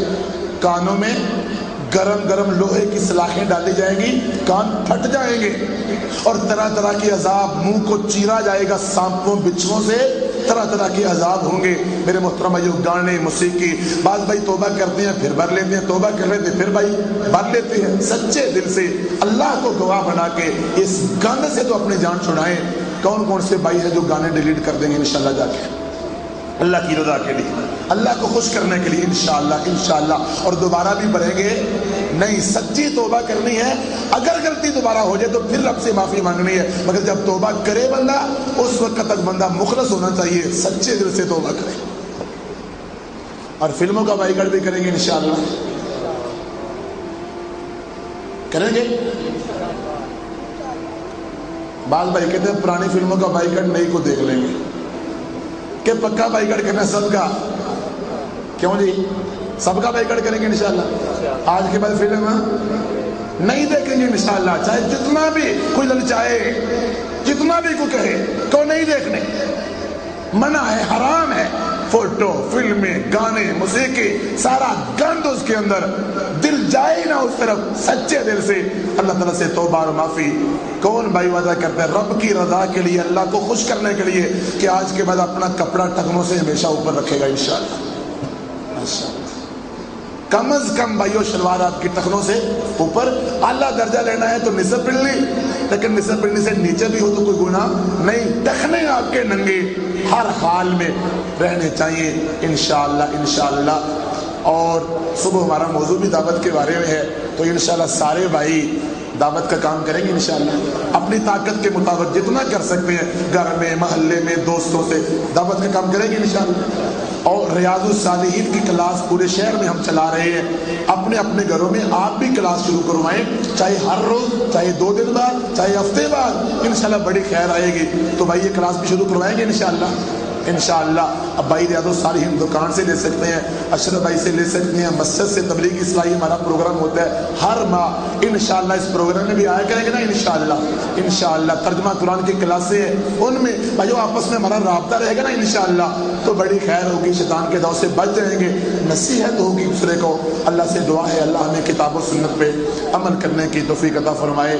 کانوں میں گرم گرم لوہے کی سلاخیں ڈالی جائیں گی، کان پھٹ جائیں گے، اور طرح طرح کی عذاب، منہ کو چیرا جائے گا سانپوں بچھووں سے، طرح طرح کے عذاب ہوں گے۔ میرے محترم بھائیو، گانے، موسیقی، بعض بھائی توبہ کرتے ہیں پھر بھر لیتے ہیں، توبہ کر لیتے ہیں پھر بھائی بھر لیتے ہیں، سچے دل سے اللہ کو گواہ بنا کے اس گانے سے تو اپنی جان چھڑائیں۔ کون کون سے بھائی ہیں جو گانے ڈیلیٹ کر دیں گے انشاءاللہ جا کے اللہ کی رضا کے لیے، اللہ کو خوش کرنے کے لیے انشاءاللہ، اور دوبارہ بھی بڑھیں گے نہیں؟ سچی توبہ کرنی ہے، اگر غلطی دوبارہ ہو جائے تو پھر رب سے معافی مانگنی ہے، مگر جب توبہ کرے بندہ اس وقت تک بندہ مخلص ہونا چاہیے، سچے دل سے توبہ کرے۔ اور فلموں کا بائیکاٹ بھی کریں گے انشاءاللہ، کریں گے۔ بعض بھائی کہتے ہیں پرانی فلموں کا بائیکاٹ نئی کو دیکھ لیں گے، کہ پکا بائیکاٹ کرنا سب کا، کیوں جی؟ سب کا بائیکاٹ کریں گے انشاءاللہ۔ آج کے بعد فلم نہیں دیکھیں گے انشاءاللہ، چاہے جتنا بھی کوئی للچائے، جتنا بھی کوئی کہے تو نہیں دیکھنے، منع ہے، حرام ہے۔ فوٹو، فلمیں، گانے، موسیقی، سارا گند اس کے اندر، دل جائے ہی نہ اس طرف، سچے دل سے اللہ تعالیٰ سے توبہ اور معافی۔ کون بھائی وعدہ کرتا ہے رب کی رضا کے لیے، اللہ کو خوش کرنے کے لیے کہ آج کے بعد اپنا کپڑا ٹخنوں سے ہمیشہ اوپر رکھے گا انشاءاللہ؟ کم از کم بھائیو شلوار آپ کی ٹخنوں سے اوپر، اعلیٰ درجہ لینا ہے تو نصف پنڈلی، لیکن نصف پنڈلی سے نیچے بھی ہو تو کوئی گناہ نہیں، ٹخنے آپ کے ننگے ہر حال میں رہنے چاہیے انشاءاللہ۔ اور صبح ہمارا موضوع بھی دعوت کے بارے میں ہے، تو انشاءاللہ سارے بھائی دعوت کا کام کریں گے انشاءاللہ، اپنی طاقت کے مطابق جتنا کر سکتے ہیں، گھر میں، محلے میں، دوستوں سے دعوت کا کام کریں گے انشاءاللہ۔ اور ریاض الصالحین کی کلاس پورے شہر میں ہم چلا رہے ہیں، اپنے اپنے گھروں میں آپ بھی کلاس شروع کروائیں، چاہے ہر روز، چاہے 2 دن بعد، چاہے ہفتے بعد، انشاءاللہ بڑی خیر آئے گی۔ تو بھائی یہ کلاس بھی شروع کروائیں گے انشاءاللہ۔ اب بھائی ریاض الصالحین دکان سے لے سکتے ہیں، اشرف بھائی سے لے سکتے ہیں، مسجد سے تبلیغ اصلاحی ہمارا پروگرام ہوتا ہے ہر ماہ، انشاءاللہ اس پروگرام میں بھی آیا کریں گے نا انشاءاللہ۔ ترجمہ قرآن کی کلاسیں ہیں، ان میں بھائیو آپس میں ہمارا رابطہ رہے گا نا انشاءاللہ، تو بڑی خیر ہوگی، شیطان کے داؤ سے بچ جائیں گے، نصیحت ہوگی دوسرے کو۔ اللہ سے دعا ہے اللہ ہمیں کتاب و سنت پہ عمل کرنے کی توفیق عطا فرمائے۔